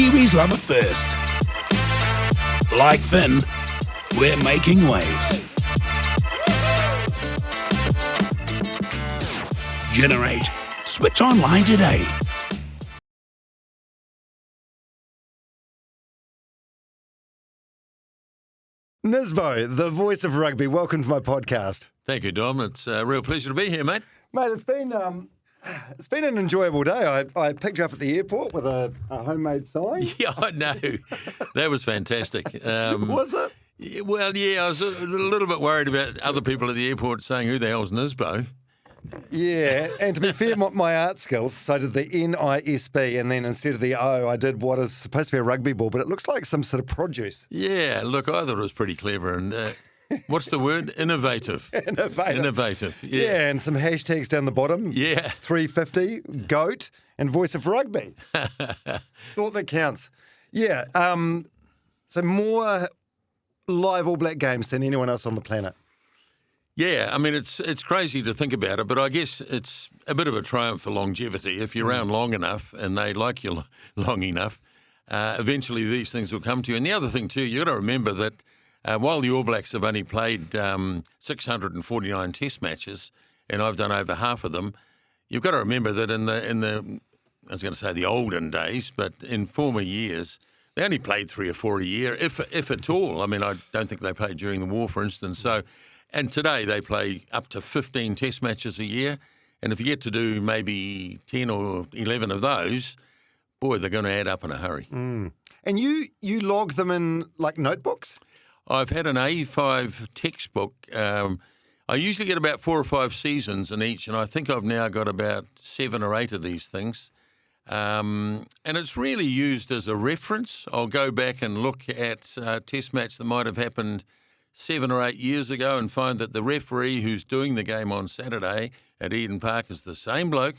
Kiwis love a thirst. Like Finn, we're making waves. Generate. Switch online today. Nisbo, the voice of rugby, welcome to my podcast. Thank you, Dom. It's a real pleasure to be here, mate. Mate, it's been an enjoyable day. I picked you up at the airport with a homemade sign. Yeah, I know. That was fantastic. Was it? Well, yeah, I was a little bit worried about other people at the airport saying, who the hell's Nisbo? Yeah, and to be fair, my art skills, so I did the Nisb, and then instead of the O, I did what is supposed to be a rugby ball, but it looks like some sort of produce. Yeah, look, I thought it was pretty clever. And what's the word? Innovative. Innovative. Yeah, and some hashtags down the bottom. Yeah. 350, GOAT, and voice of rugby. Thought that counts. Yeah, so more live All Black games than anyone else on the planet. Yeah, I mean, it's crazy to think about it, but I guess it's a bit of a triumph for longevity. If you're around long enough and they like you long enough, eventually these things will come to you. And the other thing too, you've got to remember that while the All Blacks have only played 649 Test matches, and I've done over half of them, you've got to remember that in the I was going to say the olden days, but in former years, they only played 3 or 4 a year, if at all. I mean, I don't think they played during the war, for instance. So. And today they play up to 15 Test matches a year. And if you get to do maybe 10 or 11 of those, boy, they're going to add up in a hurry. Mm. And you log them in like notebooks? I've had an A5 textbook. I usually get about 4 or 5 seasons in each, and I think I've now got about 7 or 8 of these things. And it's really used as a reference. I'll go back and look at a Test match that might have happened 7 or 8 years ago and find that the referee who's doing the game on Saturday at Eden Park is the same bloke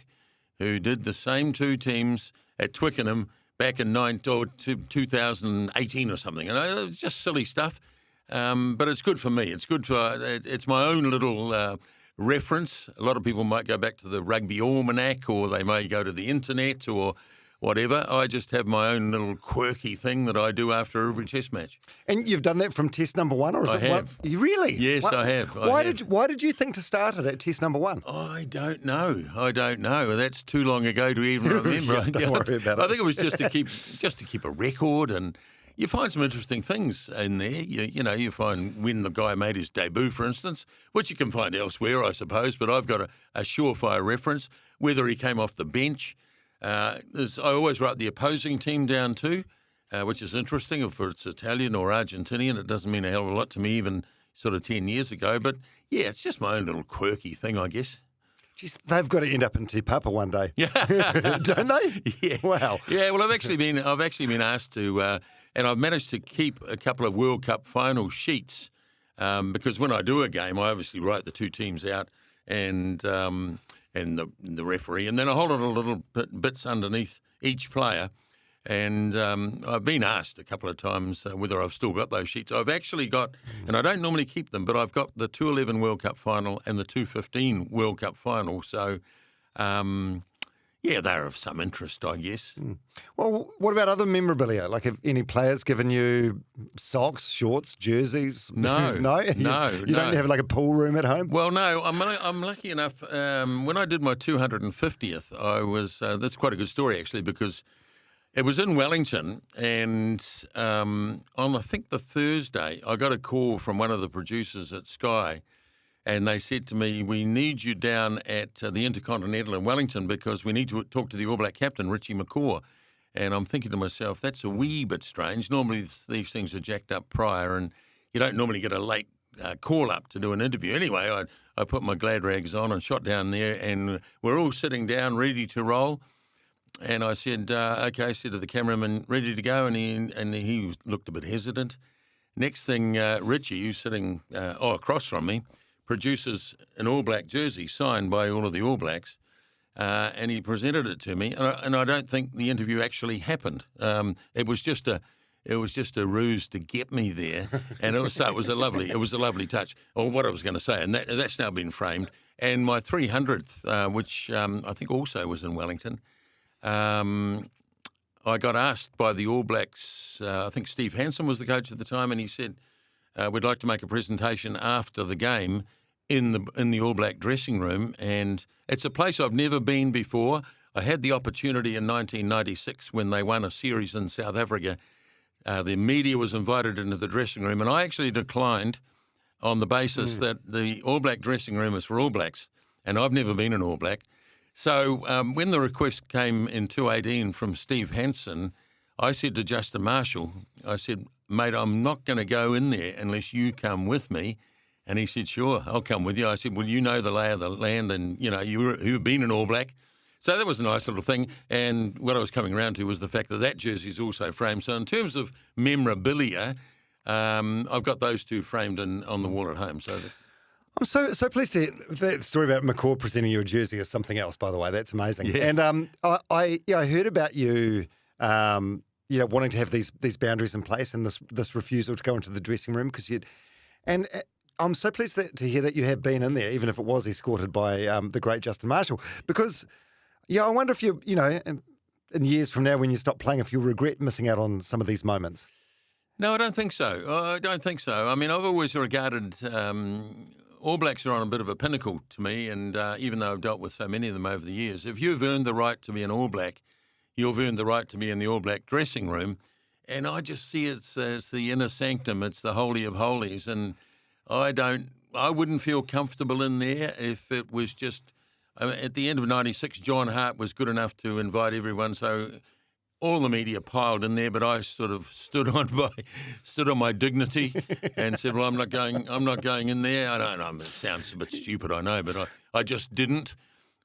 who did the same 2 teams at Twickenham back in 2018 or something. And it's just silly stuff, but it's good for me. It's good for it's my own little reference. A lot of people might go back to the Rugby Almanac, or they may go to the internet or whatever. I just have my own little quirky thing that I do after every Test match. And you've done that from Test number 1, or is it have. You really? Yes, I have. Why did you think to start it at Test number 1? I don't know. That's too long ago to even remember. Yeah, don't worry about it. I think it was just to keep a record, and you find some interesting things in there. You find when the guy made his debut, for instance, which you can find elsewhere, I suppose. But I've got a surefire reference. Whether he came off the bench. I always write the opposing team down too, which is interesting. If it's Italian or Argentinian, it doesn't mean a hell of a lot to me even sort of 10 years ago. But, yeah, it's just my own little quirky thing, I guess. Jeez, they've got to end up in Te Papa one day. Yeah. Don't they? Yeah. Wow. Yeah, well, I've actually been asked to, and I've managed to keep a couple of World Cup final sheets because when I do a game, I obviously write the 2 teams out and the referee, and then I hold it a little bits underneath each player. And I've been asked a couple of times whether I've still got those sheets. I've actually got, and I don't normally keep them, but I've got the 2011 World Cup final and the 2015 World Cup final. So, yeah, they're of some interest, I guess. Well, what about other memorabilia? Like, have any players given you socks, shorts, jerseys? No. No? You don't have like a pool room at home? Well, no. I'm lucky enough. When I did my 250th, I was, that's quite a good story, actually, because it was in Wellington, and on, I think, the Thursday, I got a call from one of the producers at Sky, and they said to me, we need you down at the Intercontinental in Wellington because we need to talk to the All Black captain, Richie Benaud. And I'm thinking to myself, that's a wee bit strange. Normally these things are jacked up prior, and you don't normally get a late call up to do an interview. Anyway, I put my glad rags on and shot down there, and we're all sitting down ready to roll. And I said, okay, I said to the cameraman, ready to go? And he looked a bit hesitant. Next thing, Richie, who's sitting across from me, produces an All Black jersey signed by all of the All Blacks, and he presented it to me. And I don't think the interview actually happened. It was just a ruse to get me there, and it was a lovely touch. Or what I was going to say, and that's now been framed. And my 300th, which I think also was in Wellington. I got asked by the All Blacks, I think Steve Hansen was the coach at the time, and he said, we'd like to make a presentation after the game in the All Black dressing room, and it's a place I've never been before. I had the opportunity in 1996 when they won a series in South Africa. The media was invited into the dressing room, and I actually declined on the basis that the All Black dressing room is for All Blacks, and I've never been an All Black. So when the request came in 2018 from Steve Hansen, I said to Justin Marshall, I said, mate, I'm not going to go in there unless you come with me. And he said, sure, I'll come with you. I said, well, you know the lay of the land, and, you've been an All Black. So that was a nice little thing. And what I was coming around to was the fact that jersey is also framed. So in terms of memorabilia, I've got those two framed on the wall at home. So I'm so pleased to hear that story about McCaw presenting you a jersey or something else, by the way. That's amazing. Yeah. And I heard about you, wanting to have these boundaries in place and this refusal to go into the dressing room because I'm so pleased to hear that you have been in there, even if it was escorted by the great Justin Marshall, because I wonder if you in years from now when you stop playing, if you'll regret missing out on some of these moments. No, I don't think so. I mean, I've always regarded All Blacks are on a bit of a pinnacle to me, and even though I've dealt with so many of them over the years, if you've earned the right to be an All Black, you've earned the right to be in the All Black dressing room, and I just see it as the inner sanctum. It's the holy of holies, and I wouldn't feel comfortable in there if it was just. At the end of '96, John Hart was good enough to invite everyone, so all the media piled in there. But I sort of stood on my dignity and said, "Well, I'm not going in there." I don't know. It sounds a bit stupid, I know, but I just didn't.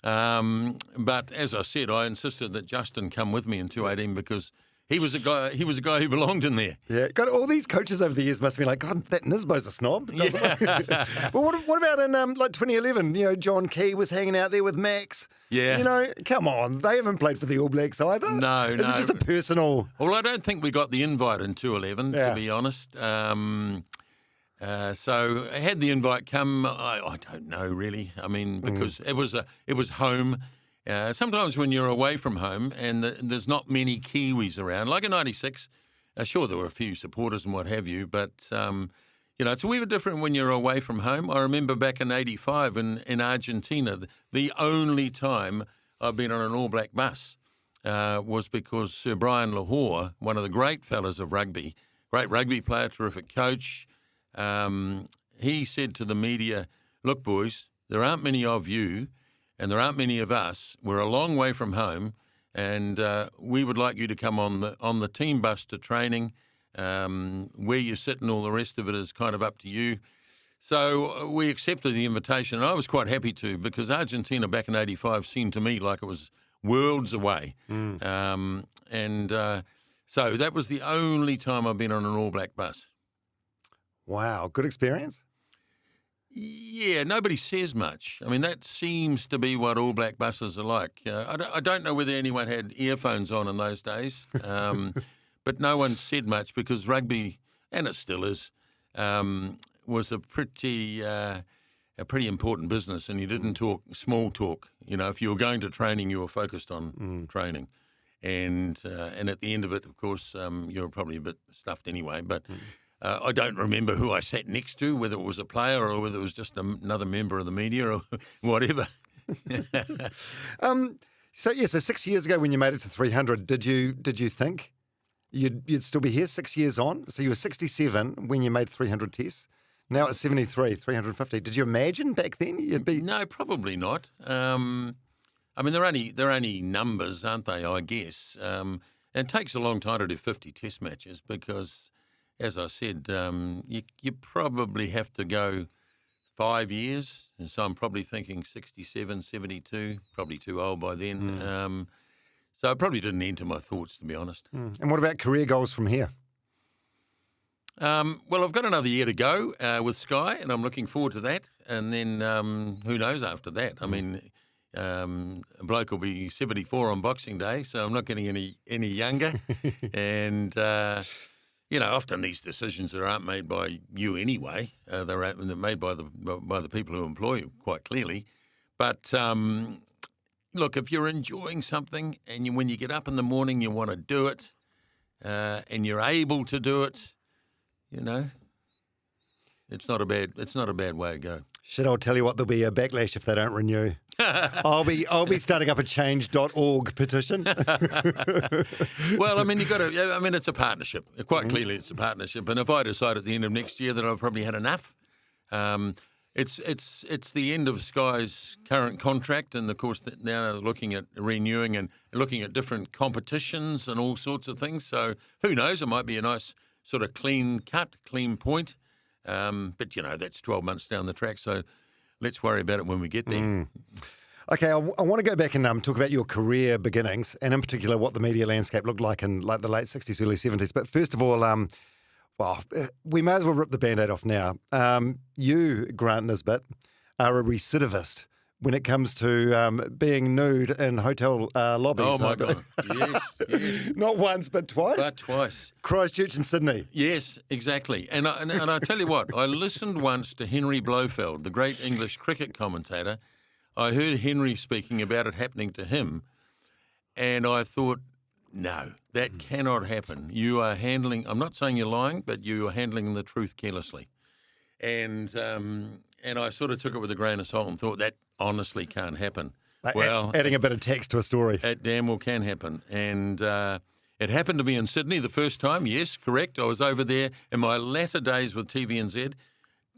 But as I said, I insisted that Justin come with me in 2018 because he was a guy who belonged in there. Yeah, God, all these coaches over the years must be like, God, that Nisbo's a snob. Yeah. Well, what about in 2011? John Key was hanging out there with Max. Yeah. Come on, they haven't played for the All Blacks either. No. Is it just a personal? Well, I don't think we got the invite in 2011, to be honest. So had the invite come, I don't know really. I mean, because it was home. Sometimes when you're away from home and there's not many Kiwis around, like in '96, sure there were a few supporters and what have you, but it's a wee bit different when you're away from home. I remember back in '85 in Argentina, the only time I've been on an All Black bus was because Sir Brian Lahore, one of the great fellas of rugby, great rugby player, terrific coach, he said to the media, "Look, boys, there aren't many of you, and there aren't many of us. We're a long way from home, and we would like you to come on the team bus to training. Where you sit and all the rest of it is kind of up to you." So we accepted the invitation, and I was quite happy to, because Argentina back in '85 seemed to me like it was worlds away. So that was the only time I've been on an All Black bus. Wow, good experience. Yeah, nobody says much. I mean, that seems to be what All Black buses are like. I don't know whether anyone had earphones on in those days, but no one said much because rugby, and it still is, was a pretty important business, and you didn't talk small talk. If you were going to training, you were focused on training, and at the end of it, of course, you were probably a bit stuffed anyway, but. I don't remember who I sat next to, whether it was a player or whether it was just another member of the media or whatever. So 6 years ago when you made it to 300, did you think you'd still be here 6 years on? So you were 67 when you made 300 tests. Now it's 73, 350. Did you imagine back then you'd be? No, probably not. I mean, they're only numbers, aren't they? I guess. And it takes a long time to do 50 test matches because. As I said, you probably have to go 5 years, and so I'm probably thinking 67, 72, probably too old by then. So it probably didn't enter my thoughts, to be honest. And what about career goals from here? Well, I've got another year to go with Sky, and I'm looking forward to that. And then who knows after that? I mean, a bloke will be 74 on Boxing Day, so I'm not getting any younger. And... often these decisions that aren't made by you anyway. They're made by the people who employ you, quite clearly. But look, if you're enjoying something and when you get up in the morning, you want to do it, and you're able to do it, it's not a bad way to go. Shit, I'll tell you what, there'll be a backlash if they don't renew. I'll be starting up a change.org petition. Well, I mean, it's a partnership. Quite clearly, it's a partnership. And if I decide at the end of next year that I've probably had enough, it's the end of Sky's current contract, and of course now they're looking at renewing and looking at different competitions and all sorts of things. So who knows? It might be a nice sort of clean point. But that's 12 months down the track. So let's worry about it when we get there. Okay, I want to go back and talk about your career beginnings, and in particular what the media landscape looked like in like the late 60s, early 70s. But first of all, we may as well rip the Band-Aid off now. You, Grant Nisbett, are a recidivist when it comes to being nude in hotel lobbies. Oh, my God. Yes. Not once, but twice? But twice. Christchurch and Sydney. Yes, exactly. And I tell you what, I listened once to Henry Blofeld, the great English cricket commentator. I heard Henry speaking about it happening to him, and I thought, no, that cannot happen. You are handling, I'm not saying you're lying, but you are handling the truth carelessly. And I sort of took it with a grain of salt and thought that honestly can't happen. Adding a bit of text to a story. It damn well can happen. And it happened to me in Sydney the first time. Yes, correct. I was over there in my latter days with TVNZ.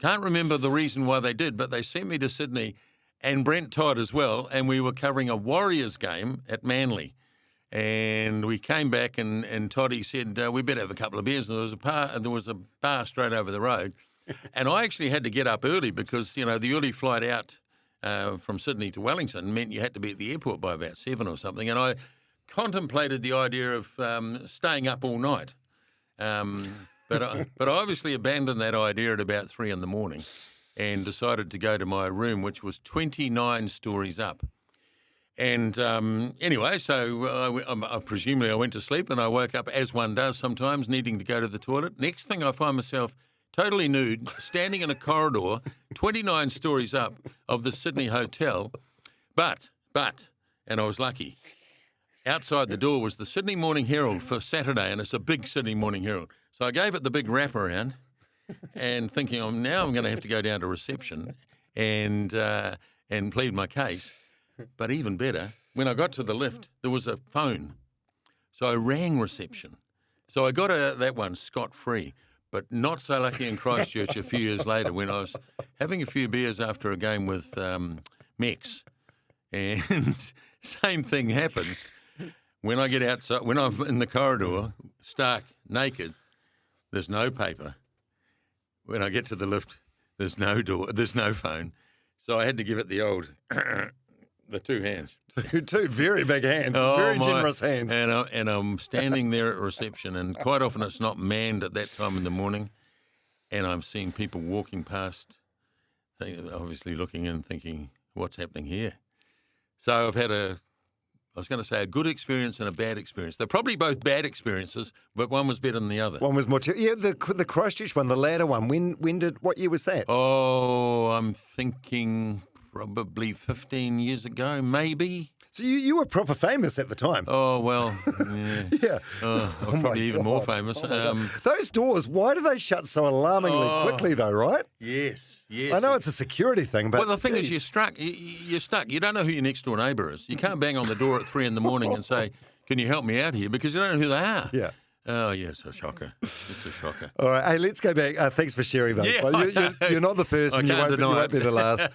Can't remember the reason why they did, but they sent me to Sydney and Brent Todd as well, and we were covering a Warriors game at Manly. And we came back and Toddy said, we better have a couple of beers. And there was a bar straight over the road. And I actually had to get up early because, the early flight out from Sydney to Wellington meant you had to be at the airport by about 7 or something. And I contemplated the idea of staying up all night. But I obviously abandoned that idea at about 3 in the morning and decided to go to my room, which was 29 stories up. And anyway, so presumably I went to sleep and I woke up, as one does sometimes, needing to go to the toilet. Next thing I find myself totally nude, standing in a corridor, 29 stories up of the Sydney hotel. But, and I was lucky, outside the door was the Sydney Morning Herald for Saturday, and it's a big Sydney Morning Herald. So I gave it the big wraparound and thinking, now I'm going to have to go down to reception and plead my case. But even better, when I got to the lift, there was a phone. So I rang reception. So I got that one scot-free, but not so lucky in Christchurch a few years later when I was having a few beers after a game with Mex. And same thing happens. When I get outside, when I'm in the corridor, stark naked, there's no paper. When I get to the lift, there's no door, there's no phone. So I had to give it the old... the two hands. Two very big hands, very generous hands. And I'm standing there at reception, and quite often it's not manned at that time in the morning, and I'm seeing people walking past, obviously looking in thinking, what's happening here? So I've had a good experience and a bad experience. They're probably both bad experiences, but one was better than the other. One was more... the Christchurch one, the latter one, what year was that? Oh, I'm thinking... probably 15 years ago, maybe. So you were proper famous at the time. Oh, well, yeah. Yeah. I'm probably even more famous. Those doors, why do they shut so alarmingly quickly, though, right? Yes. I know it's a security thing, but... Well, the thing is, you're stuck. You don't know who your next-door neighbour is. You can't bang on the door at 3 in the morning and say, can you help me out here? Because you don't know who they are. Yeah. Oh, yeah, it's a shocker. It's a shocker. All right, hey, let's go back. Thanks for sharing those. Yeah, you're not the first, and you won't be the last.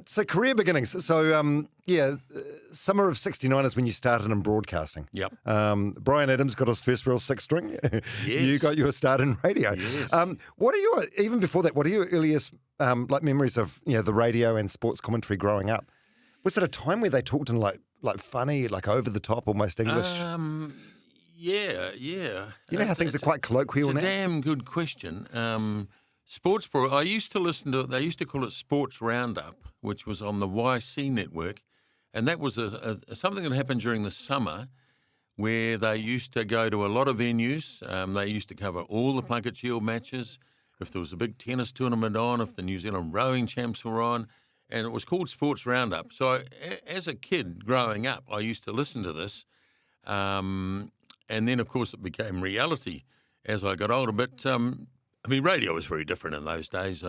So career beginnings. So, summer of '69 is when you started in broadcasting. Yep. Brian Adams got his first real six string. Yes. You got your start in radio. Yes. Even before that, what are your earliest memories of the radio and sports commentary growing up? Was it a time where they talked in like funny, like over the top, almost English? Yeah. You know how things are quite colloquial now? It's a damn good question. Sports Pro, I used to listen to it, they used to call it Sports Roundup, which was on the YC network, and that was something that happened during the summer where they used to go to a lot of venues. They used to cover all the Plunket Shield matches, if there was a big tennis tournament on, if the New Zealand rowing champs were on, and it was called Sports Roundup. So as a kid growing up, I used to listen to this, and then, of course, it became reality as I got older. But, radio was very different in those days.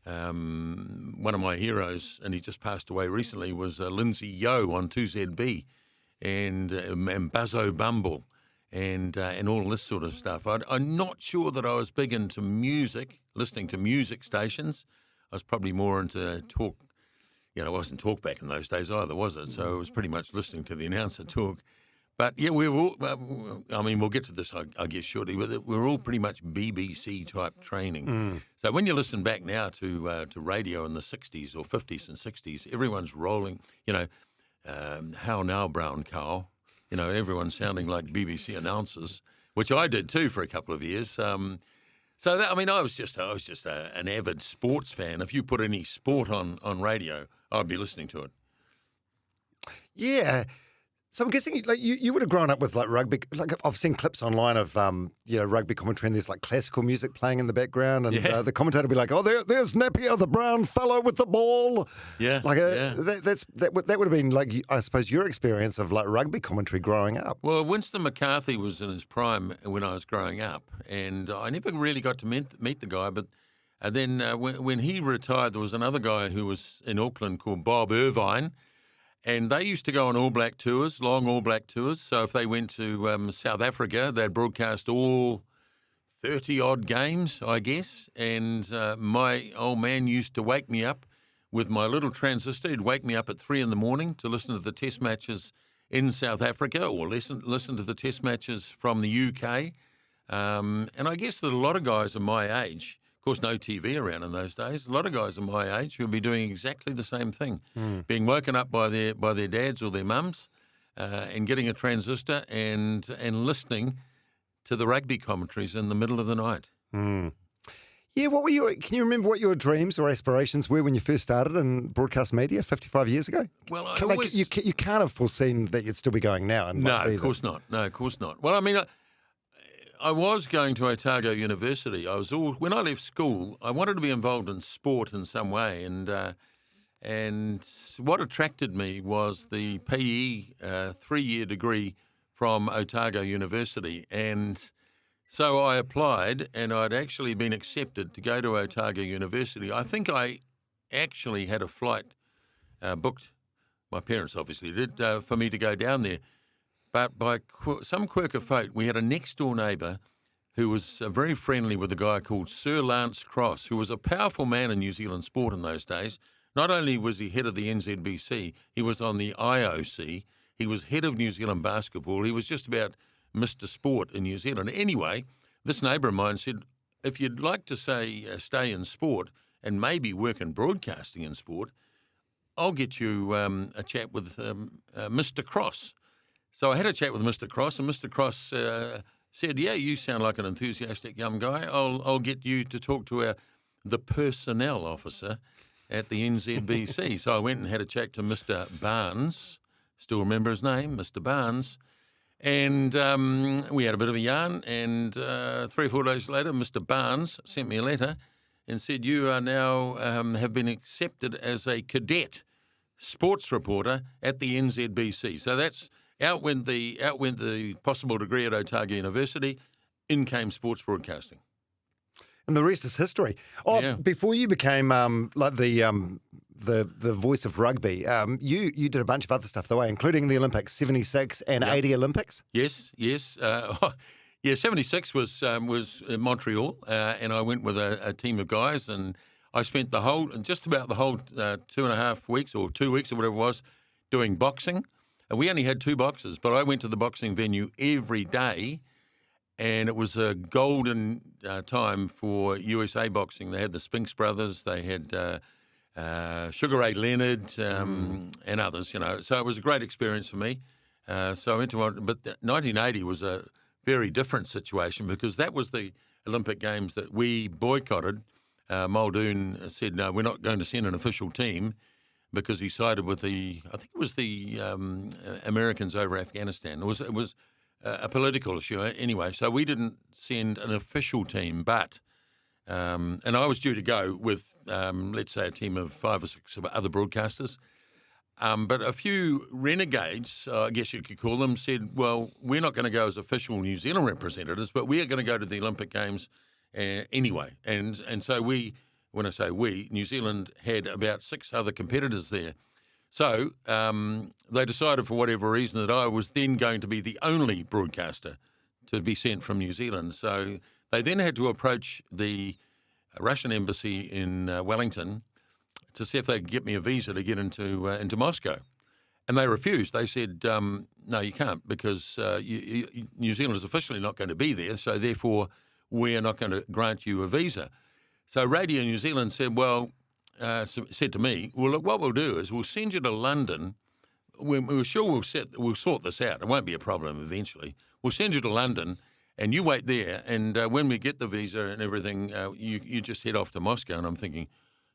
One of my heroes, and he just passed away recently, was Lindsay Yo on 2ZB and Buzzo Bumble and all this sort of stuff. I'm not sure that I was big into music, listening to music stations. I was probably more into talk. It wasn't talk back in those days either, was it? So it was pretty much listening to the announcer talk. But, yeah, we were all, we'll get to this, I guess, shortly, but we're all pretty much BBC-type training. So when you listen back now to radio in the 60s or 50s and 60s, everyone's rolling, how now, brown cow? Everyone's sounding like BBC announcers, which I did too for a couple of years. I was just an avid sports fan. If you put any sport on radio, I'd be listening to it. Yeah. So I'm guessing you would have grown up with rugby. I've seen clips online of rugby commentary, and there's classical music playing in the background, and the commentator will be like, "Oh, there's Napier, the brown fellow with the ball." Yeah, that would have been I suppose your experience of rugby commentary growing up. Well, Winston McCarthy was in his prime when I was growing up, and I never really got to meet the guy. But then when he retired, there was another guy who was in Auckland called Bob Irvine. And they used to go on All Black tours, long All Black tours. So if they went to South Africa, they'd broadcast all 30-odd games, I guess. And my old man used to wake me up with my little transistor. He'd wake me up at 3 a.m. to listen to the test matches in South Africa or listen to the test matches from the UK. And I guess that a lot of guys of my age, of course, no TV around in those days. A lot of guys of my age would be doing exactly the same thing, being woken up by their dads or their mums, and getting a transistor and listening to the rugby commentaries in the middle of the night. Yeah, can you remember what your dreams or aspirations were when you first started in broadcast media 55 years ago? Well, you can't have foreseen that you'd still be going now. No, of course not. Well, I was going to Otago University. When I left school, I wanted to be involved in sport in some way, and what attracted me was the PE 3-year degree from Otago University, and so I applied, and I'd actually been accepted to go to Otago University. I think I actually had a flight booked. My parents obviously did for me to go down there. But by some quirk of fate, we had a next-door neighbour who was very friendly with a guy called Sir Lance Cross, who was a powerful man in New Zealand sport in those days. Not only was he head of the NZBC, he was on the IOC. He was head of New Zealand basketball. He was just about Mr. Sport in New Zealand. Anyway, this neighbour of mine said, if you'd like to, stay in sport and maybe work in broadcasting in sport, I'll get you a chat with Mr. Cross. So I had a chat with Mr. Cross, and Mr. Cross said, "Yeah, you sound like an enthusiastic young guy. I'll get you to talk to the personnel officer at the NZBC." So I went and had a chat to Mr. Barnes. Still remember his name, Mr. Barnes. And we had a bit of a yarn, and 3 or 4 days later, Mr. Barnes sent me a letter and said, "You are now have been accepted as a cadet sports reporter at the NZBC." So that's out went the possible degree at Otago University. In came sports broadcasting. And the rest is history. Before you became the voice of rugby, you did a bunch of other stuff, including the Olympics, 76 and 80 Olympics. Yes. 76 was in Montreal, and I went with a team of guys, and I spent just about the whole 2.5 weeks or 2 weeks or whatever it was doing boxing. And we only had 2 boxes, but I went to the boxing venue every day. And it was a golden time for USA boxing. They had the Spinks brothers, they had Sugar Ray Leonard, and others. So it was a great experience for me. So I went to one, but 1980 was a very different situation because that was the Olympic Games that we boycotted. Muldoon said, "No, we're not going to send an official team," because he sided with the Americans over Afghanistan. It was a political issue anyway, so we didn't send an official team, but And I was due to go with, let's say, a team of 5 or 6 other broadcasters. But a few renegades, I guess you could call them, said, well, we're not going to go as official New Zealand representatives, but we are going to go to the Olympic Games anyway. And so we, when I say we, New Zealand had about 6 other competitors there. So they decided for whatever reason that I was then going to be the only broadcaster to be sent from New Zealand. So they then had to approach the Russian embassy in Wellington to see if they could get me a visa to get into Moscow. And they refused. They said, no, you can't, because New Zealand is officially not going to be there, so therefore we're not going to grant you a visa. So Radio New Zealand said, said to me, well, look, what we'll do is we'll send you to London. We're sure we'll sort this out. It won't be a problem eventually. We'll send you to London, and you wait there, and when we get the visa and everything, you just head off to Moscow. And I'm thinking,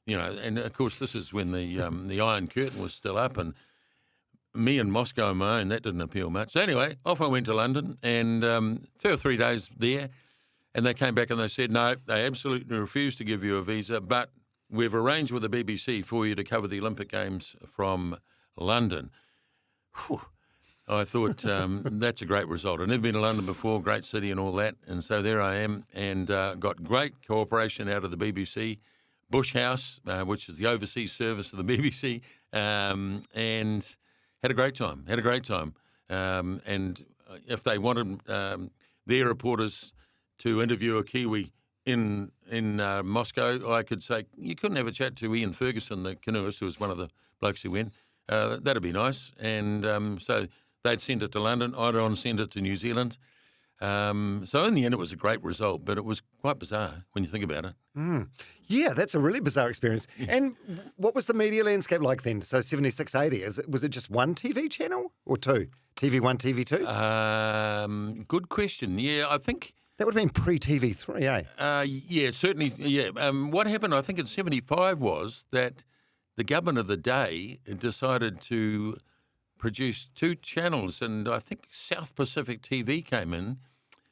and of course this is when the Iron Curtain was still up, and me and Moscow on my own, that didn't appeal much. So anyway, off I went to London, and 2 or 3 days there, and they came back and they said, no, they absolutely refused to give you a visa, but we've arranged with the BBC for you to cover the Olympic Games from London. Whew. I thought that's a great result. I've never been to London before, great city and all that, and so there I am, and got great cooperation out of the BBC, Bush House, which is the overseas service of the BBC, and had a great time. And if they wanted their reporters to interview a Kiwi in Moscow, I could say, you couldn't have a chat to Ian Ferguson, the canoeist, who was one of the blokes who went. That'd be nice. And so they'd send it to London. I'd on send it to New Zealand. So in the end, it was a great result, but it was quite bizarre when you think about it. Mm. Yeah, that's a really bizarre experience. And what was the media landscape like then? So 76, 80, was it just one TV channel or 2? TV1, TV2? Good question. Yeah, I think... That would have been pre-TV3, eh? Yeah, certainly, yeah. What happened, I think, in 75 was that the government of the day decided to produce 2 channels, and I think South Pacific TV came in,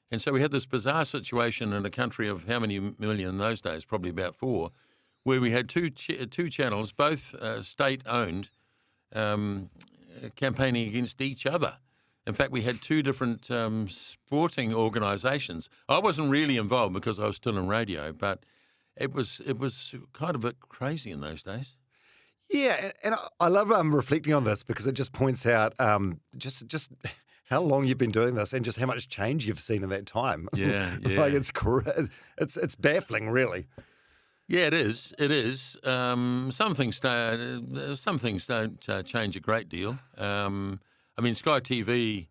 and so we had this bizarre situation in a country of how many million in those days, probably about 4, where we had two channels, both state-owned, campaigning against each other. In fact, we had 2 different sporting organisations. I wasn't really involved because I was still in radio, but it was kind of a bit crazy in those days. Yeah, and I love reflecting on this because it just points out just how long you've been doing this and just how much change you've seen in that time. Yeah. Like it's baffling, really. Yeah, it is. It is. Some things don't change a great deal. I mean, Sky TV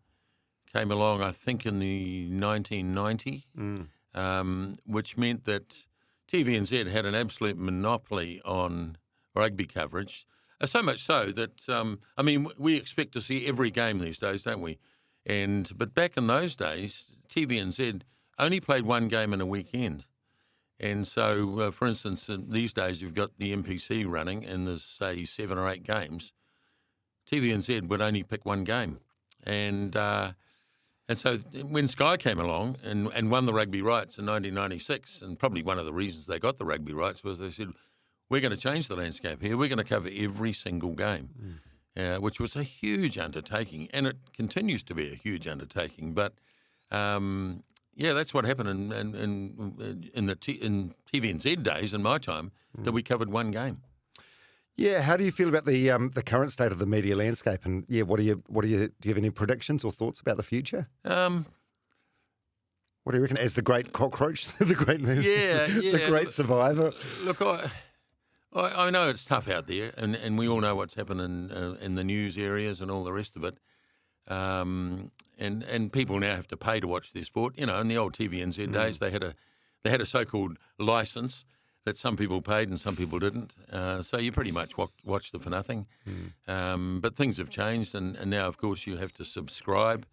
came along, I think, in the 1990, which meant that TVNZ had an absolute monopoly on rugby coverage. So much so that, I mean, we expect to see every game these days, don't we? But back in those days, TVNZ only played 1 game in a weekend. And so, for instance, these days you've got the MPC running and there's, say, 7 or 8 games. TVNZ would only pick 1 game. And so when Sky came along and won the rugby rights in 1996, and probably one of the reasons they got the rugby rights was they said, we're going to change the landscape here. We're going to cover every single game, which was a huge undertaking. And it continues to be a huge undertaking. But, yeah, that's what happened in TVNZ days in my time, that we covered 1 game. Yeah, how do you feel about the current state of the media landscape? And yeah, do you have any predictions or thoughts about the future? What do you reckon? As the great cockroach, the great survivor. Look, I know it's tough out there, and we all know what's happened in the news areas and all the rest of it. And people now have to pay to watch their sport. You know, in the old TVNZ days, they had a so-called licence that some people paid and some people didn't. So you pretty much watched it for nothing. But things have changed, and now, of course, you have to subscribe.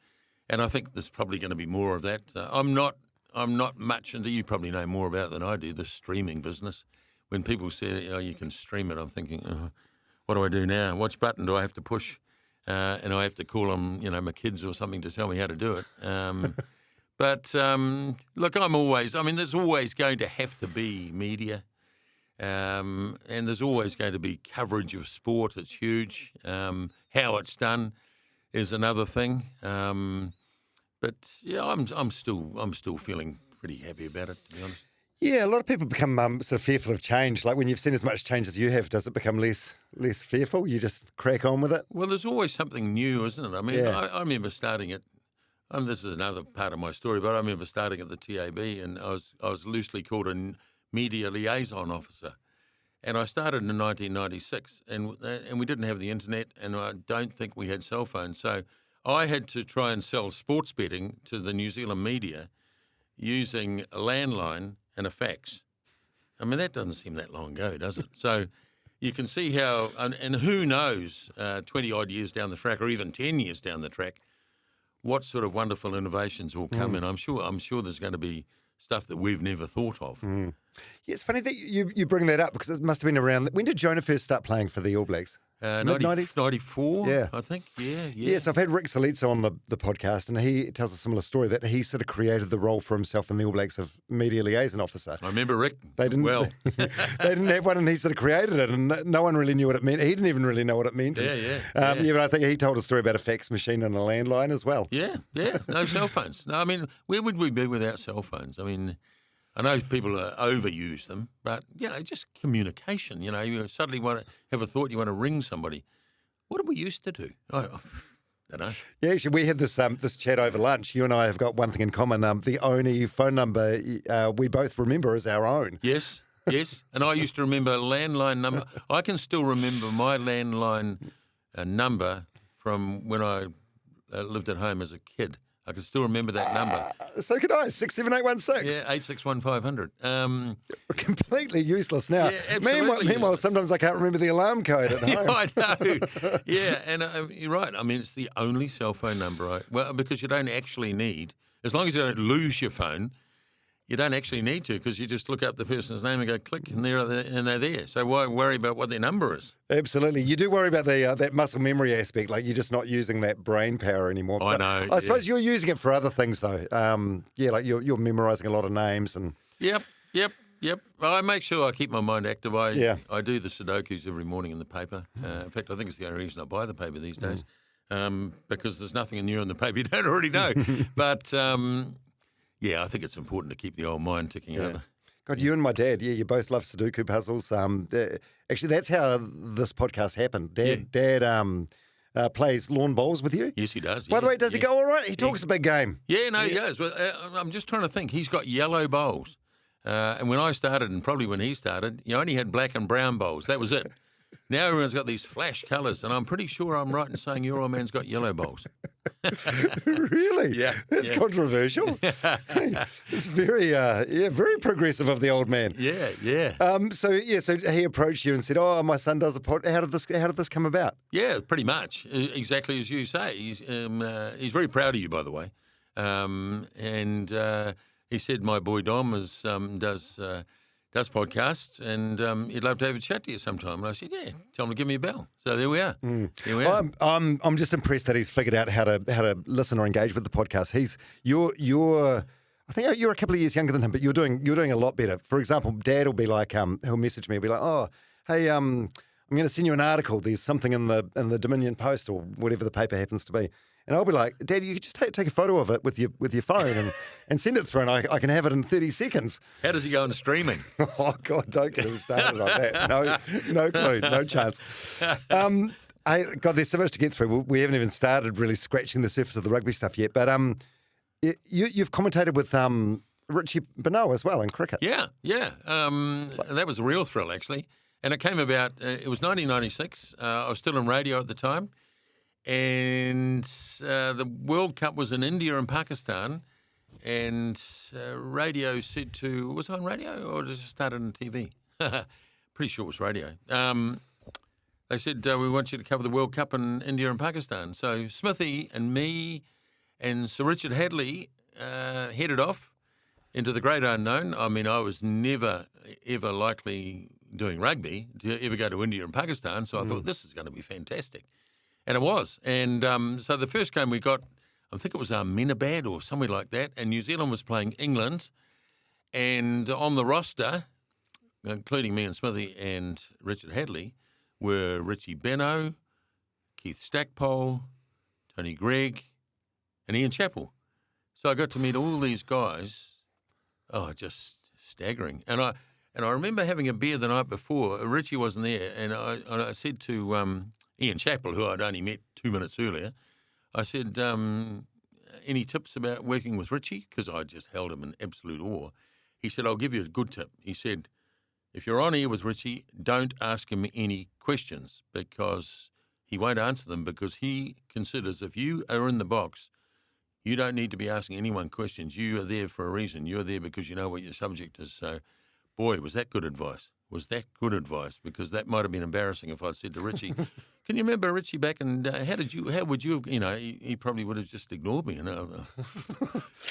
And I think there's probably going to be more of that. I'm not much into, you probably know more about it than I do, the streaming business. When people say, you can stream it, I'm thinking, what do I do now? Which button do I have to push? And I have to call them, my kids or something to tell me how to do it. But look, there's always going to have to be media. And there's always going to be coverage of sport. It's huge. How it's done is another thing. But yeah, I'm still feeling pretty happy about it, to be honest. Yeah, a lot of people become sort of fearful of change. Like when you've seen as much change as you have, does it become less fearful? You just crack on with it? Well, there's always something new, isn't it? I mean, Yeah. I remember starting at. This is another part of my story, but I remember starting at the TAB, and I was loosely called a media liaison officer, and I started in 1996, and we didn't have the internet, and I don't think we had cell phones, so I had to try and sell sports betting to the New Zealand media using a landline and a fax. I mean, that doesn't seem that long ago, does it? So you can see how, and who knows, 20 odd years down the track, or even 10 years down the track, what sort of wonderful innovations will come in. I'm sure there's going to be stuff that we've never thought of. Yeah, it's funny that you bring that up because it must have been around. When did Jonah first start playing for the All Blacks? Mid-90s? 94, Yeah. I think. Yeah. Yes, I've had Rick Salizzo on the podcast, and he tells a similar story that he sort of created the role for himself in the All Blacks of media liaison officer. I remember Rick They didn't they didn't have one, and he sort of created it, and no one really knew what it meant. He didn't even really know what it meant. Yeah. But I think he told a story about a fax machine and a landline as well. Yeah. No cell phones. No, I mean, where would we be without cell phones? I mean, I know people overuse them, but, just communication. You suddenly want to have a thought, you want to ring somebody. What did we used to do? I don't know. Yeah, actually, we had this chat over lunch. You and I have got one thing in common. The only phone number we both remember is our own. Yes. And I used to remember landline number. I can still remember my landline number from when I lived at home as a kid. I can still remember that number. So could I, 67816. Yeah, 861 500. Completely useless now. Yeah, absolutely Meanwhile, useless. sometimes I can't remember the alarm code at home. I know. Yeah, and you're right. I mean, it's the only cell phone number. Because you don't actually need, as long as you don't lose your phone, you don't actually need to, because you just look up the person's name and go click, and they're there. So why worry about what their number is? Absolutely. You do worry about that muscle memory aspect, like you're just not using that brain power anymore. I know. I suppose you're using it for other things, though. Like you're memorising a lot of names and. Yep. I make sure I keep my mind active. I do the Sudokus every morning in the paper. In fact, I think it's the only reason I buy the paper these days, because there's nothing new in the paper you don't already know. But I think it's important to keep the old mind ticking over. God, you and my dad, you both love Sudoku puzzles. Actually, that's how this podcast happened. Dad plays lawn bowls with you. Yes, he does. By the way, does he go all right? He talks a big game. Yeah, no, he goes. Well, I'm just trying to think. He's got yellow bowls. And when I started, and probably when he started, you only had black and brown bowls. That was it. Now everyone's got these flash colours, and I'm pretty sure I'm right in saying your old man's got yellow bowls. Really? Yeah. That's controversial. It's very progressive of the old man. Yeah. So he approached you and said, "Oh, my son does a pod." How did this come about? Yeah, pretty much exactly as you say. He's very proud of you, by the way, and he said my boy Dom does podcasts, and he'd love to have a chat to you sometime. And I said, yeah, tell him to give me a bell. So there we are. Here we are. I'm just impressed that he's figured out how to listen or engage with the podcast. I think you're a couple of years younger than him, but you're doing a lot better. For example, Dad will be like, he'll message me, he'll be like, oh, hey, I'm going to send you an article. There's something in the Dominion Post or whatever the paper happens to be. And I'll be like, Dad, you could just take a photo of it with your phone and send it through, and I can have it in 30 seconds. How does he go on streaming? Oh, God, don't get him started like that. No clue, no chance. God, there's so much to get through. We haven't even started really scratching the surface of the rugby stuff yet. But you've commentated with Richie Benaud as well in cricket. Yeah. That was a real thrill, actually. And it came about, it was 1996. I was still in radio at the time. And the World Cup was in India and Pakistan, and radio said to, was it on radio or did it start on TV? Pretty sure it was radio. They said, we want you to cover the World Cup in India and Pakistan. So Smithy and me and Sir Richard Hadley headed off into the great unknown. I mean, I was never, ever likely doing rugby to ever go to India and Pakistan, so I thought this is going to be fantastic. And it was. And so the first game we got, I think it was Ahmedabad or somewhere like that, and New Zealand was playing England. And on the roster, including me and Smithy and Richard Hadley, were Richie Benaud, Keith Stackpole, Tony Gregg, and Ian Chappell. So I got to meet all these guys. Oh, just staggering. And I remember having a beer the night before. Richie wasn't there, and I said to Ian Chappell, who I'd only met 2 minutes earlier, I said, any tips about working with Richie? Because I just held him in absolute awe. He said, I'll give you a good tip. He said, if you're on air with Richie, don't ask him any questions because he won't answer them, because he considers if you are in the box, you don't need to be asking anyone questions. You are there for a reason. You're there because you know what your subject is. So, boy, was that good advice. Was that good advice? Because that might have been embarrassing if I'd said to Richie, can you remember Richie back and how would you, he probably would have just ignored me.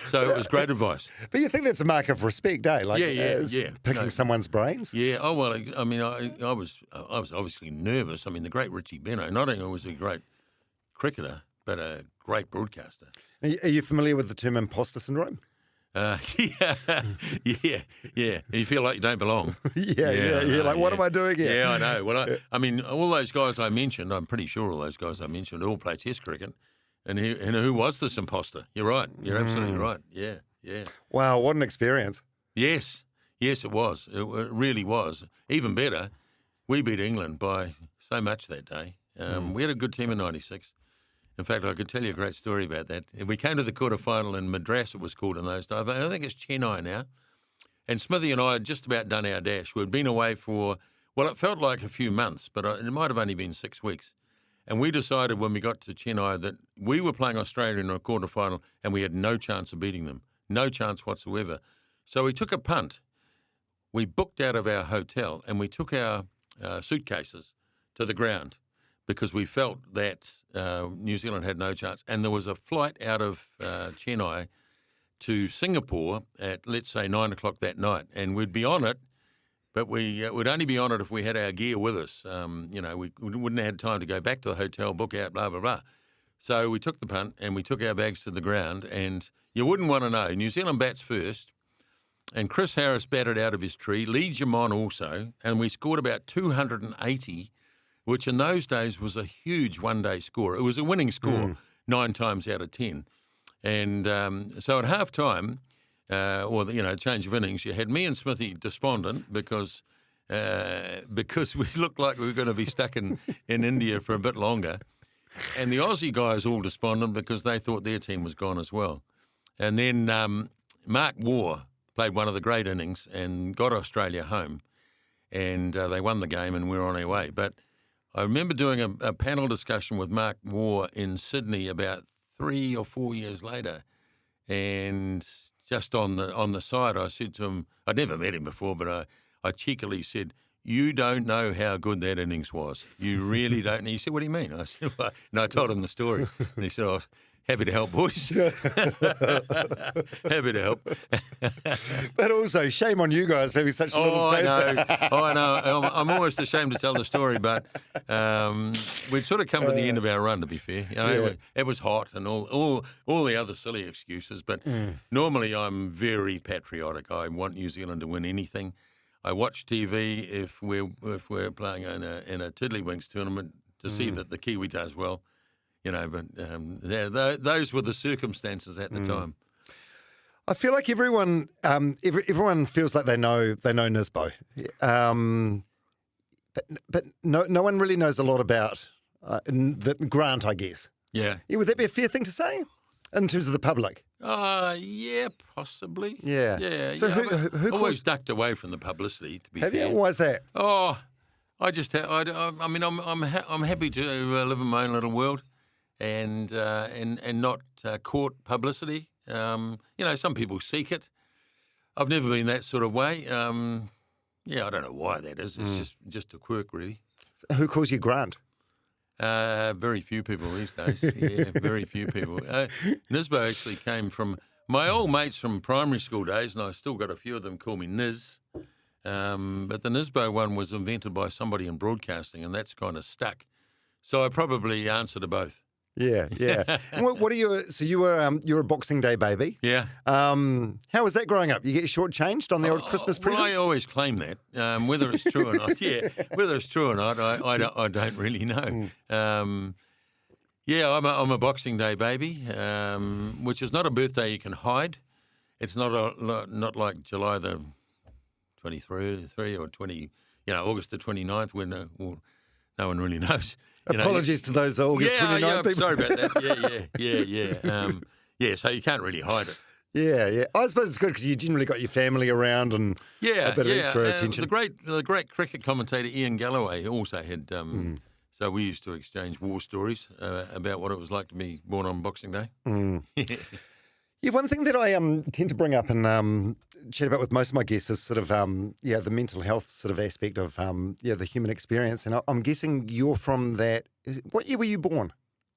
So it was great advice. But you think that's a mark of respect, eh? Like, yeah. Picking someone's brains? Yeah. Oh, well, I mean, I was obviously nervous. I mean, the great Richie Benaud, not only was he a great cricketer, but a great broadcaster. Are you familiar with the term imposter syndrome? Yeah. You feel like you don't belong. Yeah. Like, what am I doing here? Yeah, I know. Well, I mean, all those guys I mentioned, I'm pretty sure all those guys I mentioned all play Test cricket. And who was this imposter? You're right. You're absolutely right. Yeah. Wow, what an experience. Yes, it was. It really was. Even better, we beat England by so much that day. We had a good team in '96. In fact, I could tell you a great story about that. We came to the quarterfinal in Madras, it was called in those days. I think it's Chennai now. And Smithy and I had just about done our dash. We'd been away for, well, it felt like a few months, but it might have only been 6 weeks. And we decided when we got to Chennai that we were playing Australia in a quarterfinal and we had no chance of beating them, no chance whatsoever. So we took a punt. We booked out of our hotel and we took our suitcases to the ground, because we felt that New Zealand had no chance. And there was a flight out of Chennai to Singapore at, let's say, 9 o'clock that night. And we'd be on it, but we would only be on it if we had our gear with us. We wouldn't have had time to go back to the hotel, book out, blah, blah, blah. So we took the punt and we took our bags to the ground. And you wouldn't want to know, New Zealand bats first. And Chris Harris batted out of his tree, Lee Jamon also. And we scored about 280, which in those days was a huge one-day score. It was a winning score 9 times out of 10. And so at half-time, change of innings, you had me and Smithy despondent because we looked like we were going to be stuck in India for a bit longer. And the Aussie guys all despondent because they thought their team was gone as well. And then Mark Waugh played one of the great innings and got Australia home. And they won the game and we were on our way. But I remember doing a panel discussion with Mark Waugh in Sydney about 3 or 4 years later, and just on the side, I said to him, I'd never met him before, but I cheekily said, "You don't know how good that innings was. You really don't." And he said, "What do you mean?" I said, well, and I told him the story, and he said, "Oh, happy to help, boys." Happy to help. But also, shame on you guys for having such a little faith. I know. I'm almost ashamed to tell the story, but we'd sort of come to the end of our run, to be fair. It was hot and all the other silly excuses, but normally I'm very patriotic. I want New Zealand to win anything. I watch TV if we're playing in a Tiddlywinks tournament to see that the Kiwi does well. But those were the circumstances at the time. I feel like everyone feels like they know Nisbo, but no one really knows a lot about Grant, I guess. Yeah. Would that be a fair thing to say in terms of the public? Yeah, possibly. Yeah. So yeah, who always ducked away from the publicity, to be fair. Have you? Why is that? Oh, I'm happy to live in my own little world. And not court publicity. Some people seek it. I've never been that sort of way. I don't know why that is. It's just a quirk, really. So who calls you Grant? Very few people these days. Yeah, very few people. Nisbo actually came from my old mates from primary school days, and I still got a few of them call me Niz. But the Nisbo one was invented by somebody in broadcasting, and that's kind of stuck. So I probably answer to both. Yeah, yeah. And what are you? So you're a Boxing Day baby. Yeah. How was that growing up? You get shortchanged on the old Christmas presents? Well, I always claim that. Whether it's true or not, whether it's true or not, I don't really know. I'm a Boxing Day baby, which is not a birthday you can hide. It's not like July the 23 or 20, August the 29th when no one really knows. Apologies to those August 29 people. Sorry about that. Yeah. So you can't really hide it. Yeah. I suppose it's good because you generally got your family around and a bit of extra attention. The great cricket commentator Ian Galloway also had. So we used to exchange war stories about what it was like to be born on Boxing Day. Yeah, one thing that I tend to bring up and chat about with most of my guests is sort of the mental health sort of aspect of the human experience. And I'm guessing you're from that. What year were you born?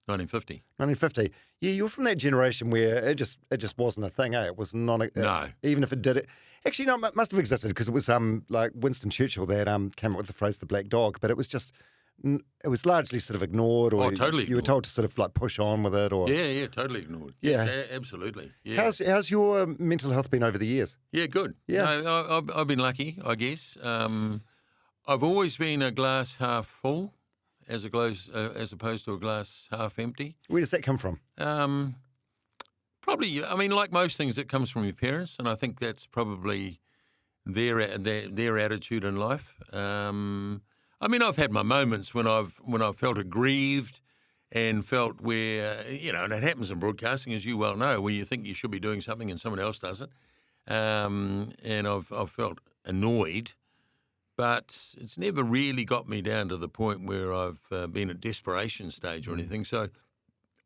1950. 1950. Yeah, you're from that generation where it just wasn't a thing, eh? It was not. No. Even if it did it. Actually, no, it must have existed because it was like Winston Churchill that came up with the phrase "the black dog," but it was just. It was largely sort of ignored, or totally you were told to sort of like push on with it, or totally ignored. Yeah, yes, absolutely. Yeah. How's your mental health been over the years? Yeah, good. Yeah, no, I've been lucky, I guess. I've always been a glass half full, as opposed to a glass half empty. Where does that come from? Probably, I mean, like most things, it comes from your parents, and I think that's probably their attitude in life. I mean, I've had my moments when I've felt aggrieved and felt where, and it happens in broadcasting, as you well know, where you think you should be doing something and someone else doesn't. And I've felt annoyed, but it's never really got me down to the point where I've been at desperation stage or anything. So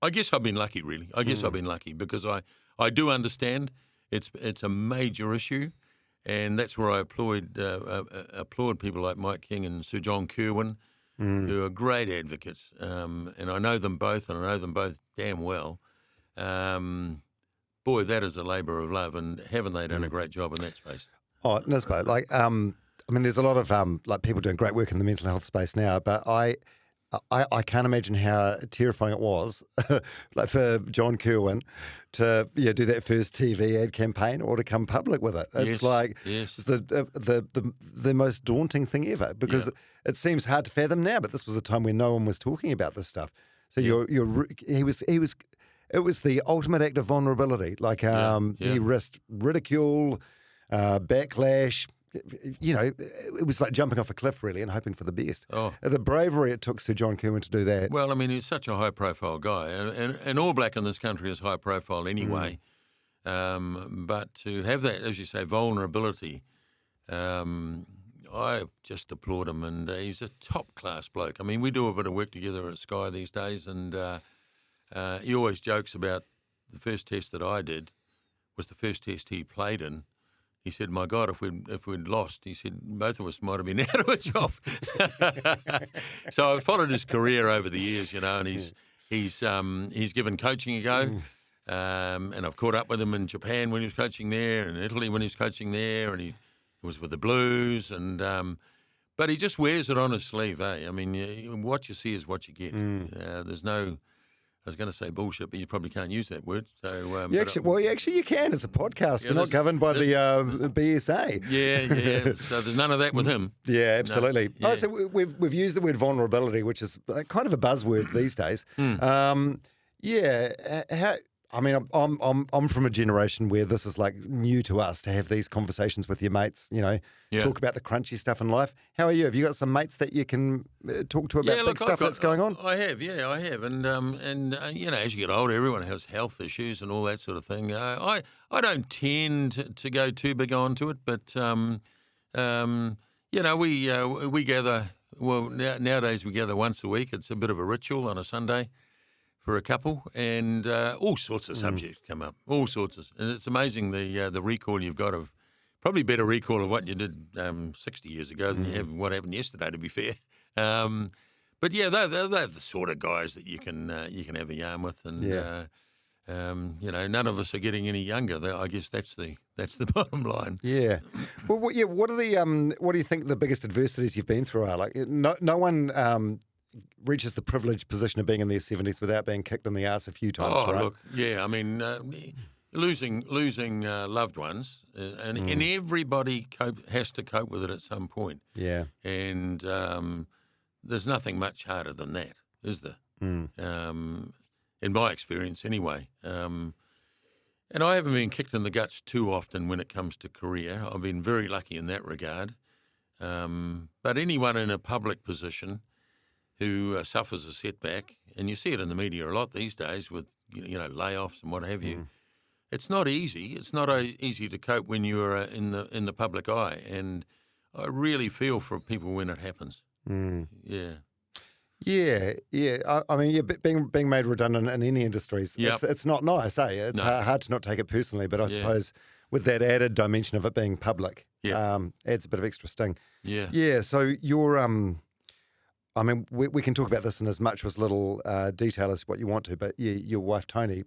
I guess I've been lucky, really. I guess I've been lucky because I do understand it's a major issue. And that's where I applaud people like Mike King and Sir John Kirwan, who are great advocates. And I know them both, and I know them both damn well. Boy, that is a labour of love, and haven't they done a great job in that space? Oh, Nisbo, there's a lot of people doing great work in the mental health space now, but I can't imagine how terrifying it was, like for John Kirwan to do that first TV ad campaign or to come public with it. It's it's the most daunting thing ever because it seems hard to fathom now. But this was a time when no one was talking about this stuff. So it was the ultimate act of vulnerability. He risked ridicule, backlash. It was like jumping off a cliff, really, and hoping for the best. Oh. The bravery it took Sir John Kirwan to do that. Well, I mean, he's such a high-profile guy, and All Black in this country is high-profile anyway. But to have that, as you say, vulnerability, I just applaud him, and he's a top-class bloke. I mean, we do a bit of work together at Sky these days, and he always jokes about the first test that I did was the first test he played in. He said, "My God, if we'd lost," he said, "both of us might have been out of a job." So I've followed his career over the years, and he's given coaching a go, and I've caught up with him in Japan when he was coaching there, and Italy when he was coaching there, and he was with the Blues, and but he just wears it on his sleeve, eh? I mean, what you see is what you get. There's no. I was going to say bullshit, but you probably can't use that word. So, you can. It's a podcast. We're not governed by the BSA. Yeah. So there's none of that with him. Yeah, absolutely. No, yeah. So we've used the word vulnerability, which is kind of a buzzword these days. I'm from a generation where this is like new to us to have these conversations with your mates. Talk about the crunchy stuff in life. How are you? Have you got some mates that you can talk to about big stuff that's going on? I have, and as you get older, everyone has health issues and all that sort of thing. I don't tend to go too big onto it, but we gather. Well, nowadays we gather once a week. It's a bit of a ritual on a Sunday for a couple, and all sorts of subjects come up, and it's amazing the recall you've got of, probably better recall of what you did 60 years ago than you have what happened yesterday, to be fair. But yeah, they're the sort of guys that you can have a yarn with, and none of us are getting any younger. I guess that's the bottom line. Yeah. Well, what do you think the biggest adversities you've been through are? Like, no one. reaches the privileged position of being in their 70s without being kicked in the ass a few times, Oh, right? look, yeah, I mean, losing loved ones, and everybody has to cope with it at some point. Yeah. And there's nothing much harder than that, is there? In my experience, anyway. And I haven't been kicked in the guts too often when it comes to career. I've been very lucky in that regard. But anyone in a public position who suffers a setback, and you see it in the media a lot these days with layoffs and what have you, it's not easy. It's not easy to cope when you're in the public eye, and I really feel for people when it happens. Yeah. I mean, being made redundant in any industries, Yep. it's not nice, eh? It's hard to not take it personally, but I suppose with that added dimension of it being public, adds a bit of extra sting. Yeah. Yeah, so you're, I mean, we can talk about this in as much or as little detail as what you want to, but your wife, Toni,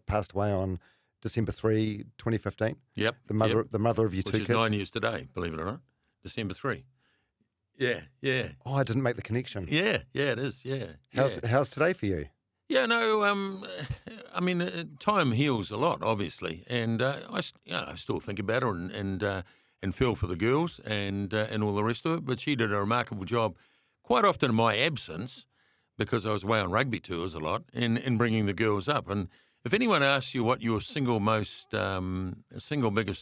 passed away on December 3, 2015. Yep. The mother of your Which two is kids. 9 years today, believe it or not. December 3. Yeah. Oh, I didn't make the connection. Yeah, it is, yeah. How's today for you? Yeah, no, I mean, time heals a lot, obviously, and I still think about her and feel for the girls and all the rest of it. But she did a remarkable job, quite often in my absence, because I was away on rugby tours a lot, in bringing the girls up. And if anyone asks you what your single biggest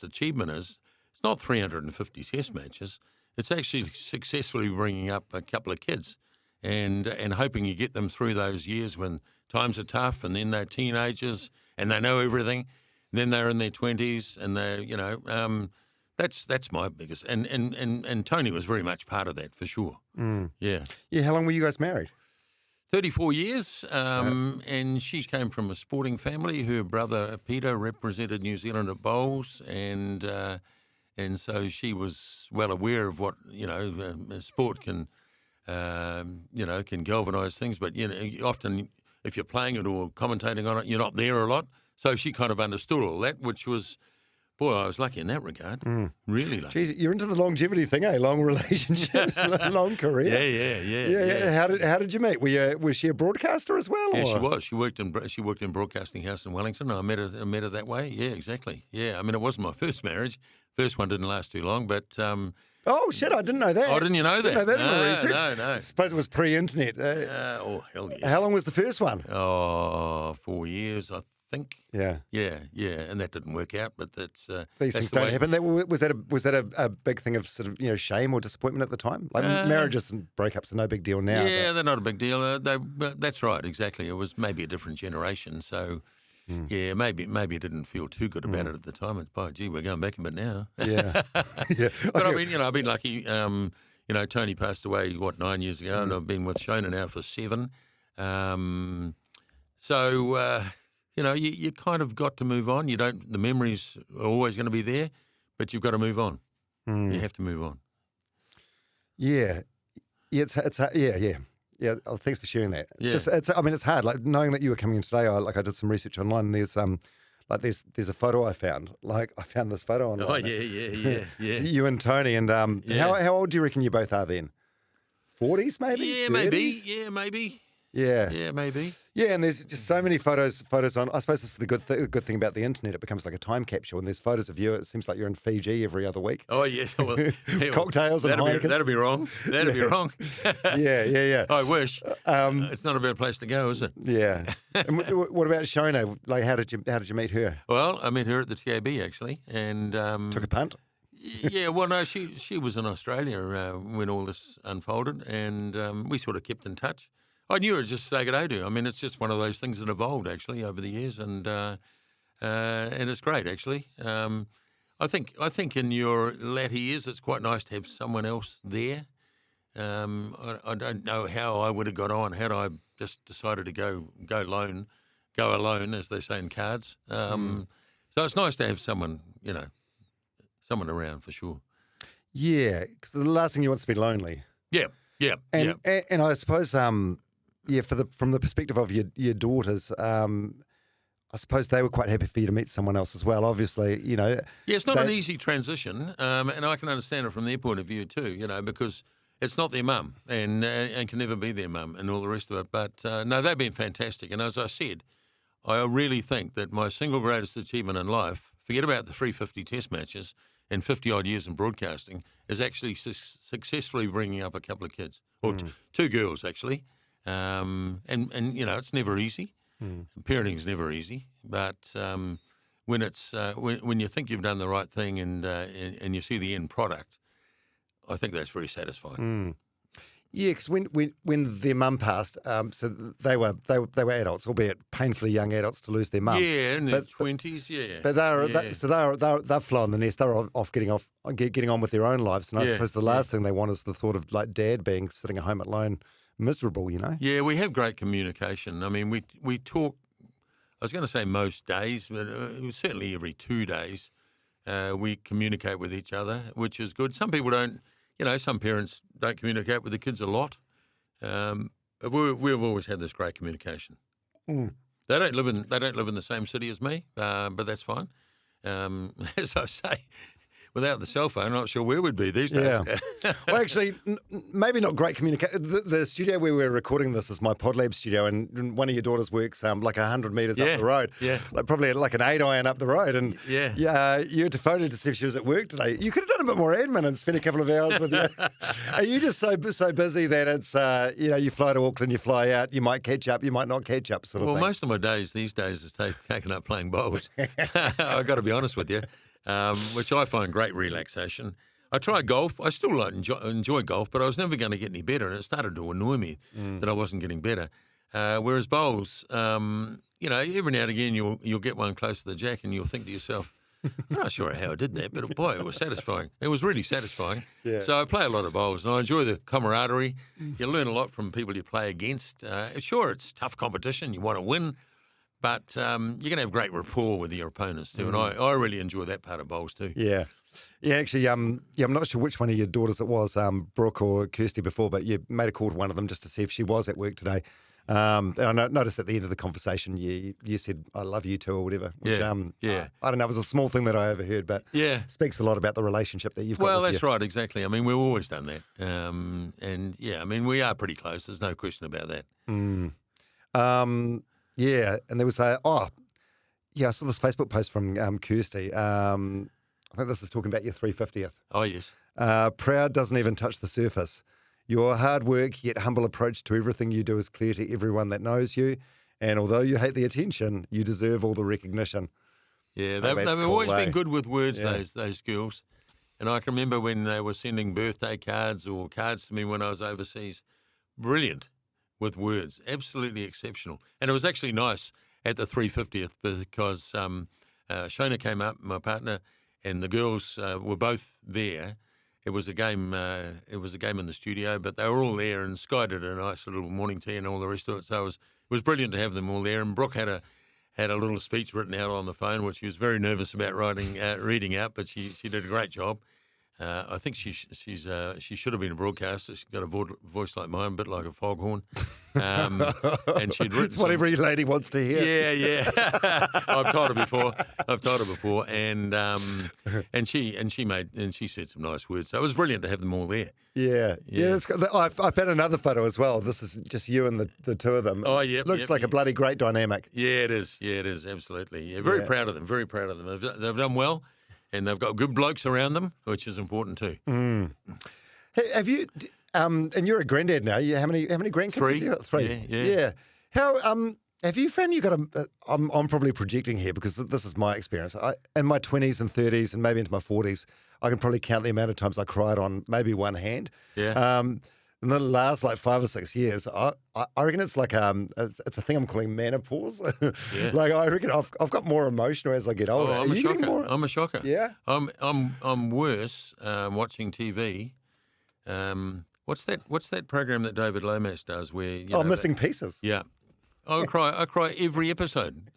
achievement is, it's not 350 test matches. It's actually successfully bringing up a couple of kids and hoping you get them through those years when times are tough, and then they're teenagers and they know everything. And then they're in their 20s and they're, that's my biggest. And Toni was very much part of that for sure. Yeah. Yeah, how long were you guys married? 34 years, and she came from a sporting family. Her brother Peter represented New Zealand at bowls, and so she was well aware of what sport can galvanise things. But often if you're playing it or commentating on it, you're not there a lot. So she kind of understood all that, which was, boy, I was lucky in that regard. Really lucky. Jeez, you're into the longevity thing, eh? Long relationships, long career. Yeah. How did you meet? Was she a broadcaster as well? Yeah, or? she was. She worked in Broadcasting House in Wellington. I met her that way. Yeah, exactly. Yeah, I mean, it wasn't my first marriage. First one didn't last too long, but. Oh shit! I didn't know that. Oh, didn't you know that? Didn't know that in my research. No. I suppose it was pre-internet. Oh hell yes. How long was the first one? Oh, 4 years, I think. Yeah, and that didn't work out. But these that's things the don't way. happen. Was that a big thing of sort of shame or disappointment at the time? Like marriages and breakups are no big deal now. Yeah, they're not a big deal. That's right, exactly. It was maybe a different generation, so. Yeah, maybe it didn't feel too good about it at the time. It's, gee, we're going back a bit now. Yeah. But I mean, I've been lucky. Toni passed away, 9 years ago, and I've been with Shona now for 7. You kind of got to move on. The memories are always going to be there, but you've got to move on. You have to move on. Yeah. Yeah, Yeah, thanks for sharing that. It's it's hard. Like knowing that you were coming in today, I did some research online. And there's a photo I found. Like I found this photo online. Oh yeah. You and Toni, and how old do you reckon you both are then? 40s maybe? Yeah, 30s? maybe. Yeah, maybe. Yeah, maybe. Yeah, and there's just so many photos on. I suppose this is the good thing about the internet. It becomes like a time capsule. When there's photos of you, it seems like you're in Fiji every other week. Oh yes, well, cocktails and Heinekens. That'd be wrong. That'd be wrong. Yeah. I wish. It's not a bad place to go, is it? Yeah. And what about Shona? Like, how did you meet her? Well, I met her at the TAB actually, and took a punt. Yeah, well, no, she was in Australia when all this unfolded, and we sort of kept in touch. I knew her just to say good day to. I mean, it's just one of those things that evolved actually over the years, and it's great actually. I think in your latter years, it's quite nice to have someone else there. I don't know how I would have got on had I just decided to go alone, as they say in cards. So it's nice to have someone around for sure. Yeah, because the last thing you want is to be lonely. Yeah. And I suppose, from the perspective of your daughters, I suppose they were quite happy for you to meet someone else as well. Obviously, Yeah, it's not an easy transition, and I can understand it from their point of view too. Because it's not their mum and can never be their mum and all the rest of it. But no, they've been fantastic. And as I said, I really think that my single greatest achievement in life, forget about the 350 test matches and 50-odd years in broadcasting, is actually successfully bringing up a couple of kids, or two girls, actually. And it's never easy. Parenting's never easy. But when it's when you think you've done the right thing and you see the end product, I think that's very satisfying. Yeah, because when their mum passed, so they were adults, albeit painfully young adults to lose their mum. Yeah, in their 20s. Yeah, but they're fly on the nest. They're off getting on with their own lives. And I suppose the last thing they want is the thought of like dad being sitting at home alone, miserable. Yeah, we have great communication. I mean, we talk. I was going to say most days, but certainly every 2 days, we communicate with each other, which is good. Some people don't. Some parents don't communicate with the kids a lot. We've always had this great communication. They don't live in the same city as me, but that's fine. As I say, without the cell phone, I'm not sure where we'd be these days. Yeah. Well, actually, maybe not great communication. The studio where we're recording this is my PodLab studio, and one of your daughters works like 100 metres up the road. Yeah. Probably like an 8-iron up the road. And you had to phone her to see if she was at work today. You could have done a bit more admin and spent a couple of hours with her. Are you just so busy that it's, you fly to Auckland, you fly out, you might catch up, you might not catch up sort of thing? Well, most of my days these days is taken up playing bowls. I've got to be honest with you. Which I find great relaxation. I try golf. I still enjoy golf, but I was never going to get any better, and it started to annoy me that I wasn't getting better. Whereas bowls, every now and again you'll get one close to the jack, and you'll think to yourself, I'm not sure how I did that, but boy, it was satisfying. It was really satisfying. Yeah. So I play a lot of bowls, and I enjoy the camaraderie. You learn a lot from people you play against. Sure, it's tough competition. You want to win. But you're going to have great rapport with your opponents too, and I really enjoy that part of bowls too. Yeah. Yeah, actually, I'm not sure which one of your daughters it was, Brooke or Kirsty before, but you made a call to one of them just to see if she was at work today. And I noticed at the end of the conversation you said, I love you too or whatever. Which, I don't know, it was a small thing that I overheard, but speaks a lot about the relationship that you've got. Well, that's right, exactly. I mean, we've always done that. We are pretty close. There's no question about that. Yeah, and there was I saw this Facebook post from Kirsty. I think this is talking about your 350th. Oh, yes. Proud doesn't even touch the surface. Your hard work yet humble approach to everything you do is clear to everyone that knows you, and although you hate the attention, you deserve all the recognition. Yeah, they've always been good with words, those girls. And I can remember when they were sending birthday cards or cards to me when I was overseas. Brilliant. With words, absolutely exceptional. And it was actually nice at the 350th because Shona came up, my partner, and the girls were both there. It was a game. It was a game in the studio, but they were all there, and Sky did a nice little morning tea and all the rest of it. So it was brilliant to have them all there. And Brooke had a little speech written out on the phone, which she was very nervous about reading out, but she did a great job. I think she should have been a broadcaster. She's got a voice like mine, a bit like a foghorn. And she'd written. It's what every lady wants to hear. Yeah. I've told her before, and she said some nice words. So it was brilliant to have them all there. Yeah. I found another photo as well. This is just you and the two of them. Oh, yeah. Looks like a bloody great dynamic. Yeah, it is. Yeah, it is. Absolutely. Yeah, very proud of them. Very proud of them. They've done well. And they've got good blokes around them, which is important too. Hey, have you? And you're a granddad now. How many grandkids? 3. Have you got? 3. Yeah. How have you found you got a? I'm probably projecting here because this is my experience. In my 20s and 30s and maybe into my 40s, I can probably count the amount of times I cried on maybe one hand. Yeah. In the last 5 or 6 years, I reckon it's like it's a thing I'm calling menopause. Yeah. Like I reckon I've got more emotional as I get older. Oh, I'm a shocker. Yeah. I'm worse watching TV. What's that program that David Lomas does where Missing Pieces. Yeah. I cry every episode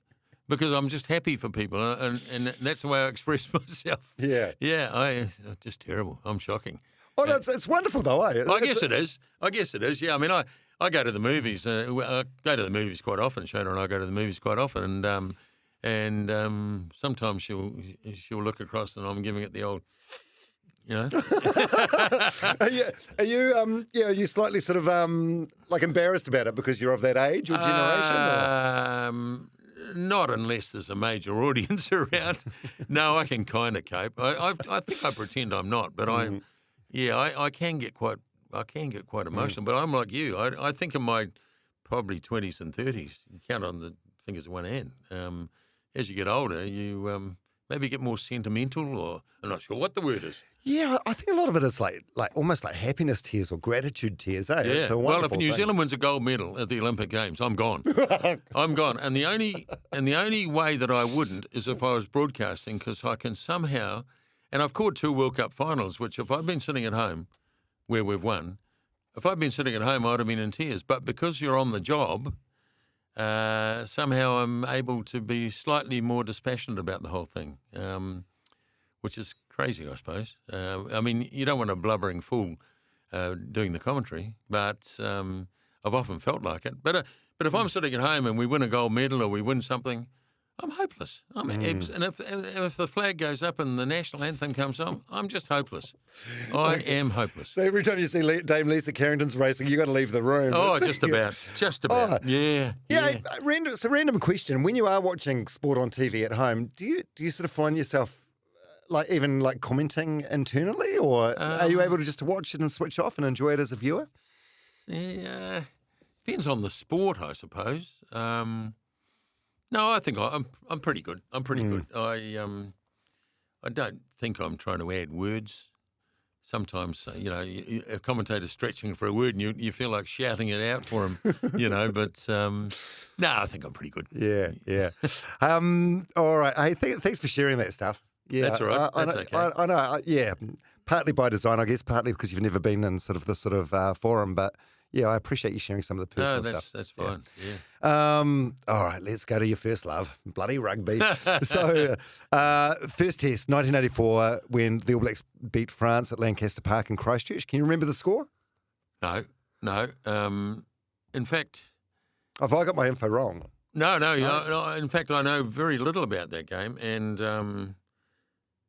because I'm just happy for people and that's the way I express myself. Yeah. Yeah, it's just terrible. I'm shocking. Oh, no, it's wonderful though, eh? I guess it is. Yeah, I mean, I go to the movies. I go to the movies quite often. Shona and I go to the movies quite often, and sometimes she'll look across and I'm giving it the old you know. Are you slightly sort of like embarrassed about it because you're of that age or generation? Not unless there's a major audience around. No, I can kind of cope. I think I pretend I'm not, but I can get quite emotional. But I'm like you. I think in my probably 20s and 30s, you count on the fingers of one hand. As you get older, you maybe get more sentimental, or I'm not sure what the word is. Yeah, I think a lot of it is like almost like happiness tears or gratitude tears. Eh? Yeah. It's a Well, if wonderful New thing. Zealand wins a gold medal at the Olympic Games, I'm gone. I'm gone. And the only way that I wouldn't is if I was broadcasting, because I can somehow, and I've called 2 World Cup finals, which if I'd been sitting at home where we've won, if I'd been sitting at home, I'd have been in tears. But because you're on the job, somehow I'm able to be slightly more dispassionate about the whole thing, which is crazy, I suppose. I mean, you don't want a blubbering fool doing the commentary, but I've often felt like it. But if I'm sitting at home and we win a gold medal or we win something, I'm hopeless. And if the flag goes up and the national anthem comes on, I'm just hopeless. I am hopeless. So every time you see Dame Lisa Carrington's racing, you got to leave the room. Oh, just about. Oh. Yeah. Random question. When you are watching sport on TV at home, do you sort of find yourself even commenting internally, or are you able to just watch it and switch off and enjoy it as a viewer? Yeah, depends on the sport, I suppose. No, I think I'm pretty good. I'm pretty good. I don't think I'm trying to add words. Sometimes, a commentator's stretching for a word and you feel like shouting it out for him, but no, I think I'm pretty good. Yeah. All right. Hey, thanks for sharing that stuff. Yeah, that's all right. That's okay. I know. Yeah, partly by design, I guess, partly because you've never been in sort of this sort of forum, but yeah, I appreciate you sharing some of the personal stuff. That's fine. Yeah. All right, let's go to your first love, bloody rugby. So, first test, 1984, when the All Blacks beat France at Lancaster Park in Christchurch. Can you remember the score? No. In fact, have I got my info wrong? No. In fact, I know very little about that game, and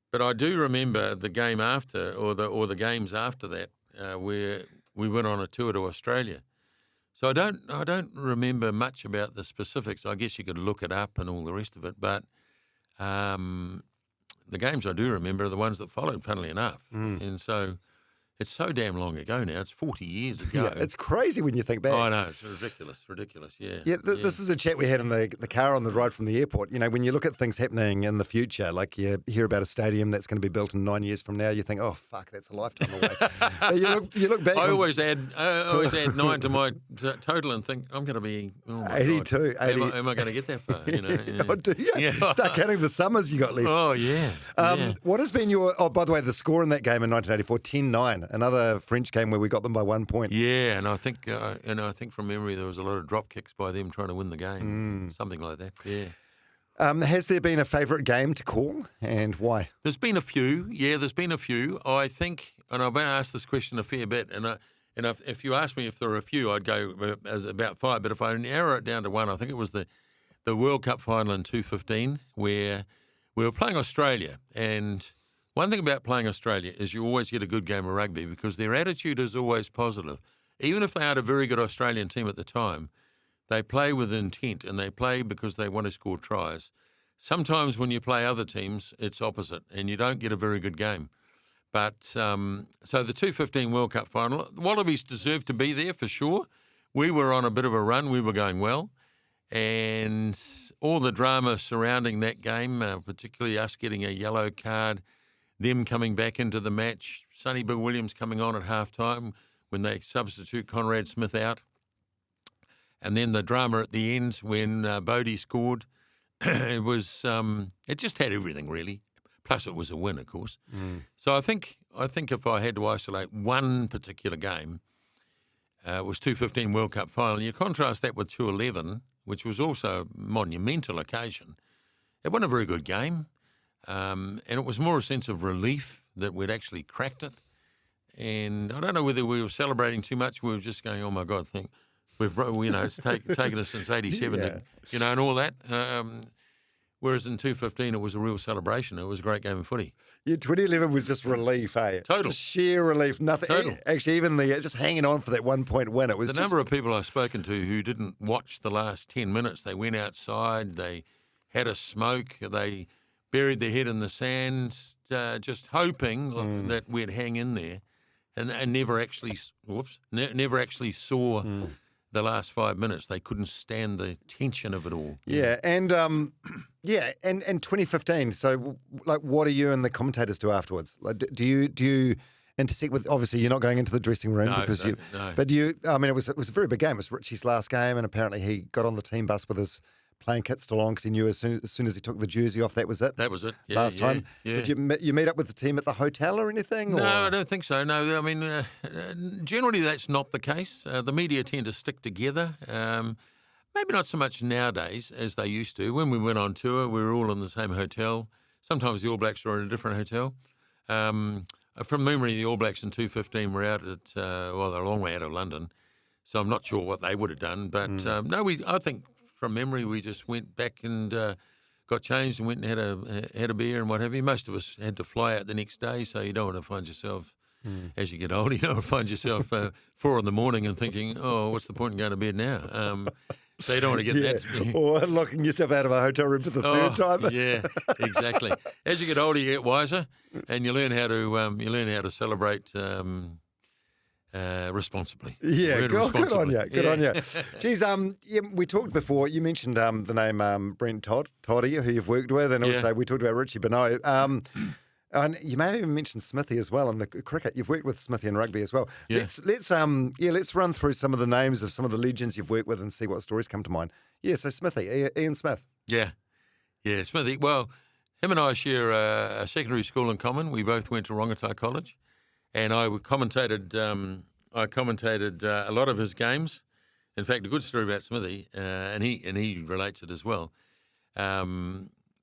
but I do remember the game after, or the games after that, where we went on a tour to Australia. So I don't remember much about the specifics. I guess you could look it up and all the rest of it, but the games I do remember are the ones that followed, funnily enough. And so it's so damn long ago now. It's 40 years ago. Yeah, it's crazy when you think back. I know, it's ridiculous, yeah. Yeah, this is a chat we had in the car on the ride from the airport. When you look at things happening in the future, like you hear about a stadium that's going to be built in 9 years from now, you think, oh, fuck, that's a lifetime away. But you look back. I always add 9 to my total and think, I'm going to be 82. God, am I going to get that far? Oh, do you? Yeah. Start counting the summers you got left. Oh, yeah. What has been by the way, the score in that game in 1984, 10-9. Another French game where we got them by 1 point. Yeah, and I think from memory there was a lot of drop kicks by them trying to win the game, something like that. Yeah. Has there been a favourite game to call, and why? There's been a few. Yeah, there's been a few. I think, and I've been asked this question a fair bit, and if you ask me if there are a few, I'd go about 5. But if I narrow it down to one, I think it was the World Cup final in 2015 where we were playing Australia, and one thing about playing Australia is you always get a good game of rugby because their attitude is always positive. Even if they had a very good Australian team at the time, they play with intent and they play because they want to score tries. Sometimes when you play other teams, it's opposite and you don't get a very good game. But so the 2015 World Cup final, the Wallabies deserved to be there for sure. We were on a bit of a run. We were going well. And all the drama surrounding that game, particularly us getting a yellow card, them coming back into the match, Sonny Bill Williams coming on at halftime when they substitute Conrad Smith out, and then the drama at the end when Bodie scored. It just had everything really. Plus, it was a win, of course. So I think if I had to isolate one particular game, it was 2015 World Cup final. You contrast that with 2011, which was also a monumental occasion. It wasn't a very good game. And it was more a sense of relief that we'd actually cracked it. And I don't know whether we were celebrating too much. We were just going, oh, my God, it's taken us since 87, and all that. Whereas in 215, it was a real celebration. It was a great game of footy. Yeah, 2011 was just relief, eh? Total. Just sheer relief. Nothing. Total. Actually, even the just hanging on for that 1 point win. It was The just, number of people I've spoken to who didn't watch the last 10 minutes, they went outside, they had a smoke, they buried their head in the sand, just hoping that we'd hang in there, and never actually, never actually saw the last 5 minutes. They couldn't stand the tension of it all. Yeah, and 2015. So, like, what do you and the commentators do afterwards? Like, do you intersect with? Obviously, you're not going into the dressing room because you. No. But do you? I mean, it was a very big game. It was Richie's last game, and apparently he got on the team bus with his playing kit still on because he knew as soon as he took the jersey off, that was it. That was it. Yeah, last time. Yeah. Did you meet up with the team at the hotel or anything? No, or? I don't think so. No, I mean, generally that's not the case. The media tend to stick together. Maybe not so much nowadays as they used to. When we went on tour, we were all in the same hotel. Sometimes the All Blacks were in a different hotel. From memory, the All Blacks in 215 were out at, they're a long way out of London, so I'm not sure what they would have done. But I think from memory we just went back and got changed and went and had a beer and what have you. Most of us had to fly out the next day, so you don't want to find yourself, as you get older, you don't want to find yourself 4 a.m. and thinking, oh, what's the point in going to bed now? So you don't want to get that. Or locking yourself out of a hotel room for the third time. Yeah, exactly. As you get older, you get wiser, and you learn how to celebrate responsibly. Yeah, good on you. Good on you. Geez, we talked before. You mentioned the name Brent Toddy, who you've worked with, and also we talked about Richie Benaud. And you may have even mentioned Smithy as well in the cricket. You've worked with Smithy in rugby as well. Yeah. Let's run through some of the names of some of the legends you've worked with and see what stories come to mind. Yeah, so Smithy, Ian Smith. Yeah, Smithy. Well, him and I share a secondary school in common. We both went to Rongotai College, and I commentated a lot of his games. In fact, a good story about Smithy, and he relates it as well.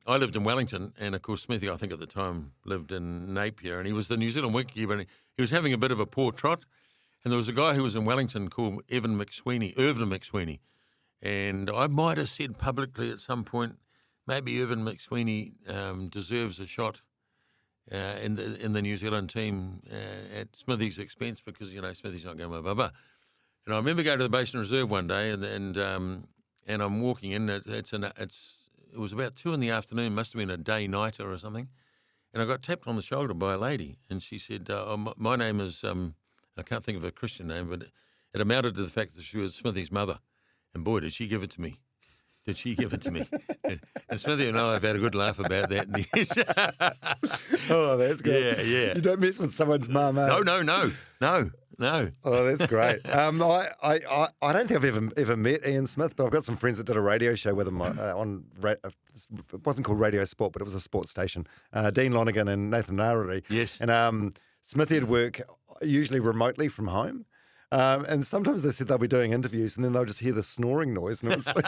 I lived in Wellington, and of course Smithy, I think at the time, lived in Napier, and he was the New Zealand wicketkeeper, and he was having a bit of a poor trot, and there was a guy who was in Wellington called Irvin McSweeney, and I might have said publicly at some point, maybe Irvin McSweeney deserves a shot in the New Zealand team at Smithy's expense because Smithy's not going blah. And I remember going to the Basin Reserve one day, and I'm walking in. It was about 2 p.m, must have been a day-nighter or something. And I got tapped on the shoulder by a lady, and she said, my name is, I can't think of a Christian name, but it amounted to the fact that she was Smithy's mother. And boy, did she give it to me. And Smithy and I have had a good laugh about that. Oh, that's good. Yeah. You don't mess with someone's mum, eh? No. Oh, that's great. I don't think I've ever met Ian Smith, but I've got some friends that did a radio show with him it wasn't called Radio Sport, but it was a sports station. Dean Lonergan and Nathan Narari. Yes. And Smithy would work usually remotely from home. And sometimes they said they'll be doing interviews and then they'll just hear the snoring noise. And it was like,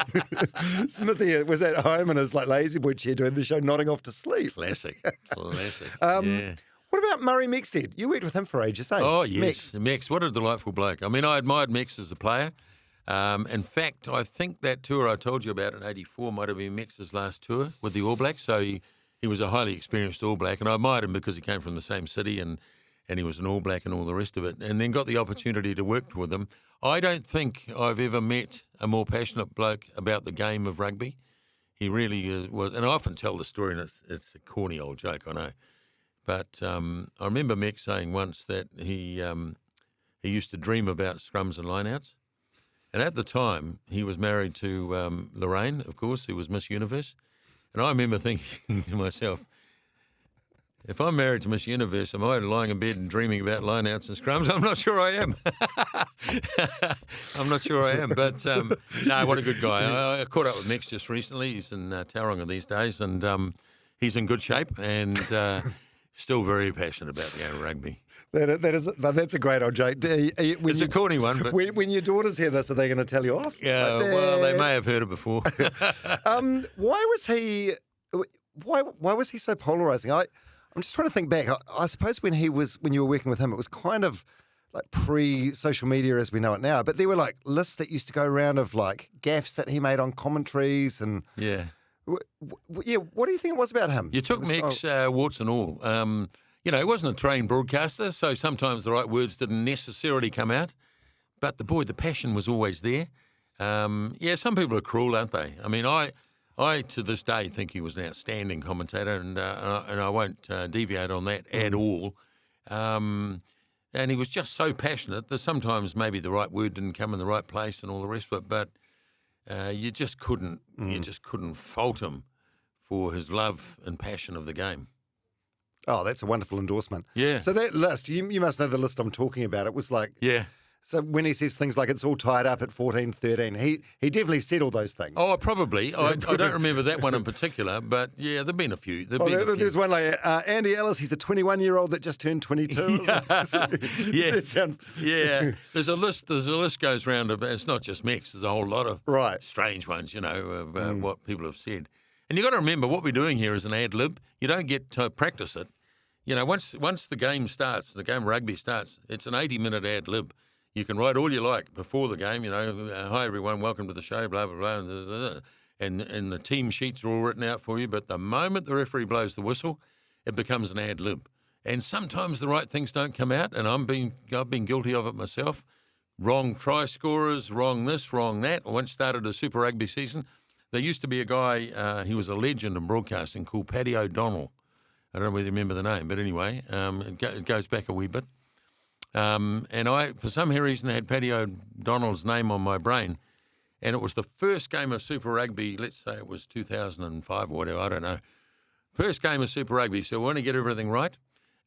Smithy was at home in his lazy boy chair doing the show, nodding off to sleep. Classic. Yeah. What about Murray Mexted? You worked with him for ages, eh? Oh, yes. Mex, what a delightful bloke. I mean, I admired Mex as a player. In fact, I think that tour I told you about in '84 might have been Mex's last tour with the All Blacks. So he was a highly experienced All Black, and I admired him because he came from the same city and he was an All Black and all the rest of it, and then got the opportunity to work with him. I don't think I've ever met a more passionate bloke about the game of rugby. He really was, and I often tell the story, and it's a corny old joke, I know. But I remember Mick saying once that he used to dream about scrums and lineouts. And at the time, he was married to Lorraine, of course, who was Miss Universe. And I remember thinking to myself, if I'm married to Miss Universe, am I lying in bed and dreaming about lineouts and scrums? I'm not sure I am. But no, what a good guy. I caught up with Mick just recently. He's in Tauranga these days, and he's in good shape and still very passionate about the game of rugby. That's a great old joke. It's a corny one, but when your daughters hear this, are they going to tell you off? Yeah, well, they may have heard it before. Why was he so polarising? I'm just trying to think back. I suppose when you were working with him, it was kind of like pre-social media as we know it now. But there were like lists that used to go around of like gaffes that he made on commentaries and yeah. Yeah, what do you think it was about him? You took Mick's warts and all. He wasn't a trained broadcaster, so sometimes the right words didn't necessarily come out. But the passion was always there. Some people are cruel, aren't they? I mean, I to this day think he was an outstanding commentator, and I won't deviate on that at all. And he was just so passionate that sometimes maybe the right word didn't come in the right place and all the rest of it. But you just couldn't fault him for his love and passion of the game. Oh, that's a wonderful endorsement. Yeah. So that list, you must know the list I'm talking about. It was like, yeah. So when he says things like it's all tied up at 14, 13, he definitely said all those things. Oh, probably. I don't remember that one in particular, but yeah, there've been a few. There's one like Andy Ellis. He's a 21-year-old that just turned 22. Yeah. There's a list. Goes round of. It's not just Mex. There's a whole lot of strange ones. Of what people have said. And you got to remember what we're doing here is an ad lib. You don't get to practice it. Once the game starts, the game of rugby starts. It's an 80-minute ad lib. You can write all you like before the game, hi everyone, welcome to the show, blah, blah, blah, and the team sheets are all written out for you, but the moment the referee blows the whistle, it becomes an ad lib. And sometimes the right things don't come out, and I've been guilty of it myself. Wrong try scorers, wrong this, wrong that. I once started a Super Rugby season. There used to be a guy, he was a legend in broadcasting, called Paddy O'Donnell. I don't know whether you remember the name, but anyway, it goes back a wee bit. And I, for some reason, had Paddy O'Donnell's name on my brain. And it was the first game of Super Rugby, let's say it was 2005 or whatever, I don't know. First game of Super Rugby, so we want to get everything right.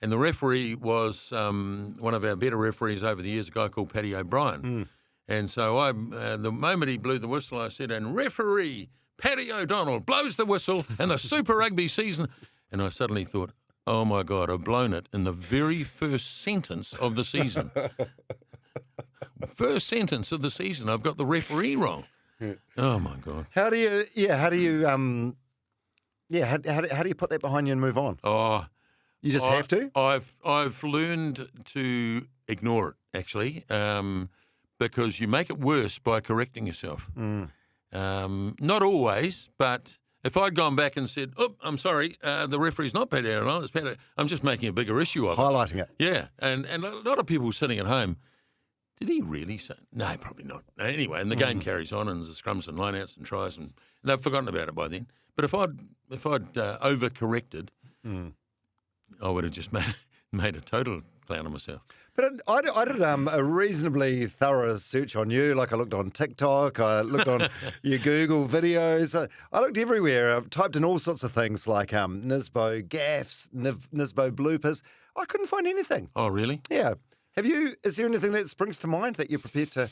And the referee was one of our better referees over the years, a guy called Paddy O'Brien. And so the moment he blew the whistle, I said, and referee Paddy O'Donnell blows the whistle and the Super Rugby season. And I suddenly thought, oh, my God, I've blown it in the very first sentence of the season. First sentence of the season, I've got the referee wrong. Oh, my God. How do you put that behind you and move on? Oh, you just have to? I've learned to ignore it, actually, because you make it worse by correcting yourself. Not always, but... If I'd gone back and said, "Oh, I'm sorry, the referee's not Paddy O'Donnell, it's Paddy," I'm just making a bigger issue of it. Highlighting it. Yeah, and a lot of people sitting at home, did he really say? No, probably not. Anyway, and the game carries on, and there's scrums and lineouts and tries, and they've forgotten about it by then. But if I'd overcorrected, I would have just made a total clown of myself. But I did a reasonably thorough search on you. Like I looked on TikTok, I looked on your Google videos. I looked everywhere. I typed in all sorts of things like Nisbo gaffes, Nisbo bloopers. I couldn't find anything. Oh, really? Yeah. Is there anything that springs to mind that you're prepared to...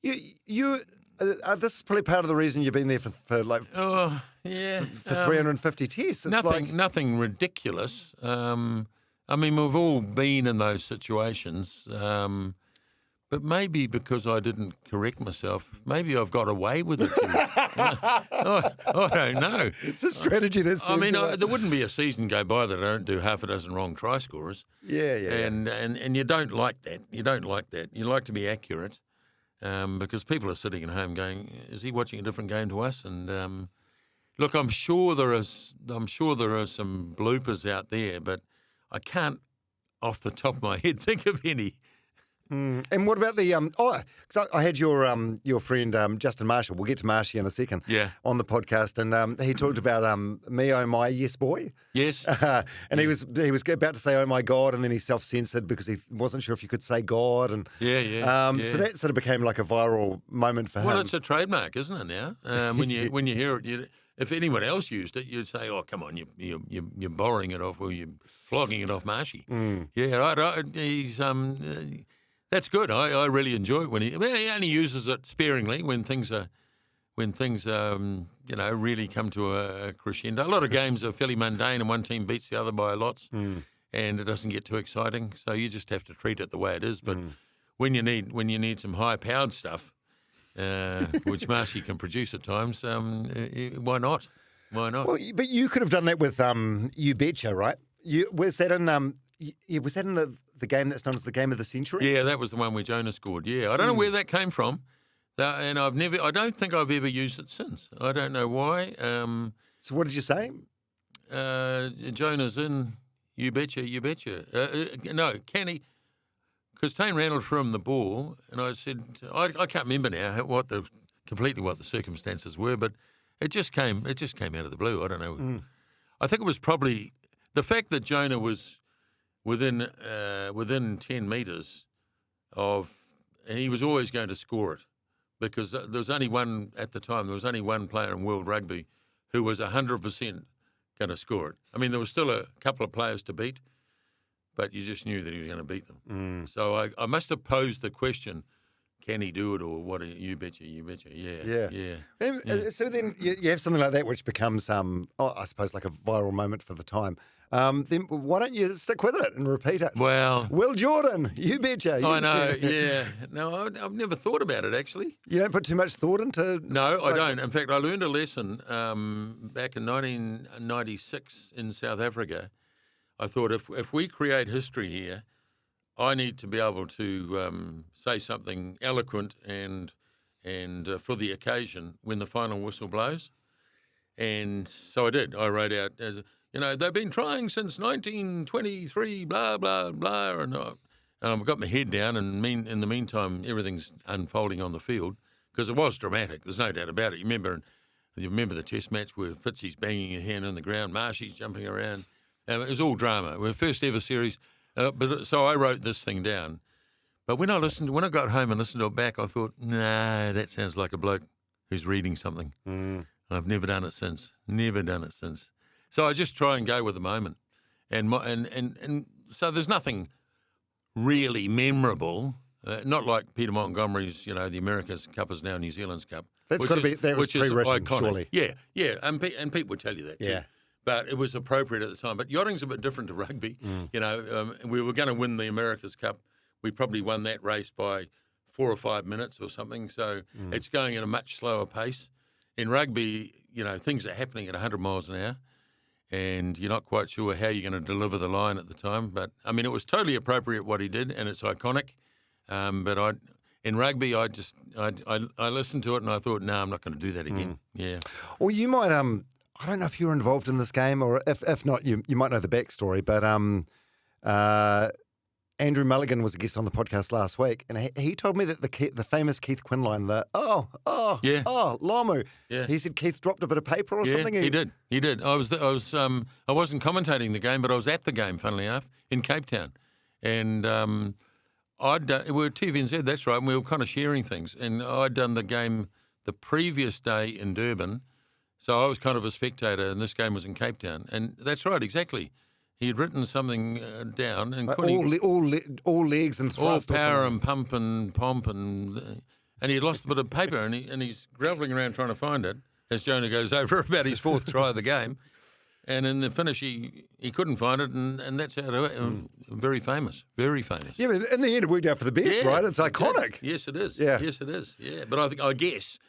this is probably part of the reason you've been there for 350 tests. It's nothing ridiculous. I mean, we've all been in those situations, but maybe because I didn't correct myself, maybe I've got away with it. I don't know. It's a strategy that's... there wouldn't be a season go by that I don't do half a dozen wrong try scorers. Yeah. And you don't like that. You don't like that. You like to be accurate because people are sitting at home going, is he watching a different game to us? And look, I'm sure there are some bloopers out there, but I can't, off the top of my head, think of any. And what about the because I had your friend Justin Marshall. We'll get to Marshy in a second. Yeah. On the podcast, and he talked about me, oh my, yes boy. Yes. And he was about to say oh my God, and then he self-censored because he wasn't sure if you could say God. And yeah. So that sort of became like a viral moment for him. Well, it's a trademark, isn't it now? When you hear it, if anyone else used it, you'd say, "Oh, come on, you're borrowing it off, or you're flogging it off Marshy." Yeah, right. He's that's good. I really enjoy it when he only uses it sparingly when things really come to a crescendo. A lot of games are fairly mundane, and one team beats the other by lots, and it doesn't get too exciting. So you just have to treat it the way it is. But when you need some high-powered stuff. Which Marshy can produce at times. Why not? Why not? Well, but you could have done that with You Betcha, right? Was that in the game that's known as the game of the century? Yeah, that was the one where Jonah scored. Yeah, I don't know where that came from, and I don't think I've ever used it since. I don't know why. So what did you say? Jonah's in. You betcha, you betcha. No, can he? Because Tane Randall threw him the ball, and I said, I can't remember now what the circumstances were, but it just came out of the blue. I don't know. I think it was probably the fact that Jonah was within 10 metres of, and he was always going to score it, because there was only one at the time. There was only one player in World Rugby who was 100% going to score it. I mean, there was still a couple of players to beat, but you just knew that he was going to beat them. So I must have posed the question, can he do it, or what? You betcha, you betcha. Yeah. So then you have something like that which becomes, I suppose, like a viral moment for the time. Then why don't you stick with it and repeat it? Well, Will Jordan, you betcha. I know, yeah. No, I've never thought about it, actually. You don't put too much thought into... No, I don't. In fact, I learned a lesson back in 1996 in South Africa. I thought if we create history here, I need to be able to say something eloquent and for the occasion when the final whistle blows. And so I did. I wrote out, they've been trying since 1923, blah, blah, blah. And I've got my head down, and in the meantime, everything's unfolding on the field, because it was dramatic. There's no doubt about it. You remember the test match where Fitzy's banging a hand on the ground, Marshy's jumping around. It was all drama. It was the first ever series. So I wrote this thing down. But when I got home and listened to it back, I thought, nah, that sounds like a bloke who's reading something. I've never done it since. Never done it since. So I just try and go with the moment. And so there's nothing really memorable, not like Peter Montgomery's, the America's Cup is now New Zealand's Cup. That's got to be, that was pre-written, iconic. Surely. Yeah. And Pete would tell you that too. Yeah. But it was appropriate at the time. But yachting's a bit different to rugby. We were going to win the America's Cup. We probably won that race by 4 or 5 minutes or something. So it's going at a much slower pace. In rugby, things are happening at 100 miles an hour, and you're not quite sure how you're going to deliver the line at the time. But, I mean, it was totally appropriate what he did, and it's iconic. But in rugby, I listened to it and I thought, no, I'm not going to do that again. Yeah. Well, you might... I don't know if you were involved in this game, or if not, you might know the backstory. But Andrew Mulligan was a guest on the podcast last week, and he told me that the famous Keith Quinn line, Lomu. Yeah. He said Keith dropped a bit of paper or something. He did. I wasn't commentating the game, but I was at the game, funnily enough, in Cape Town, and we were TVNZ. That's right, and we were kind of sharing things. And I'd done the game the previous day in Durban. So I was kind of a spectator, and this game was in Cape Town. And that's right, exactly. He had written something down. And like all legs and thrust. All power and pump and pomp. And he had lost a bit of paper, and he's grovelling around trying to find it as Jonah goes over about his fourth try of the game. And in the finish, he couldn't find it, and that's how it went. Very famous, very famous. Yeah, but in the end, it worked out for the best, right? It's iconic. Yes, it is. Yeah. Yes, it is. Yeah, but I guess...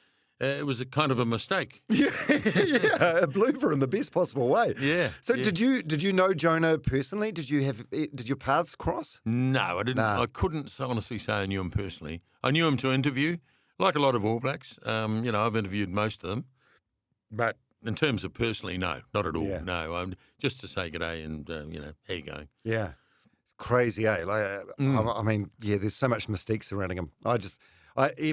it was a kind of a mistake. Yeah, a blooper in the best possible way. Yeah. So did you know Jonah personally? Did your paths cross? No, I didn't. Nah. I couldn't honestly say I knew him personally. I knew him to interview, like a lot of All Blacks. I've interviewed most of them, but in terms of personally, no, not at all. Yeah. No, just to say g'day and how you going? Yeah, it's crazy, eh? I mean, there's so much mystique surrounding him.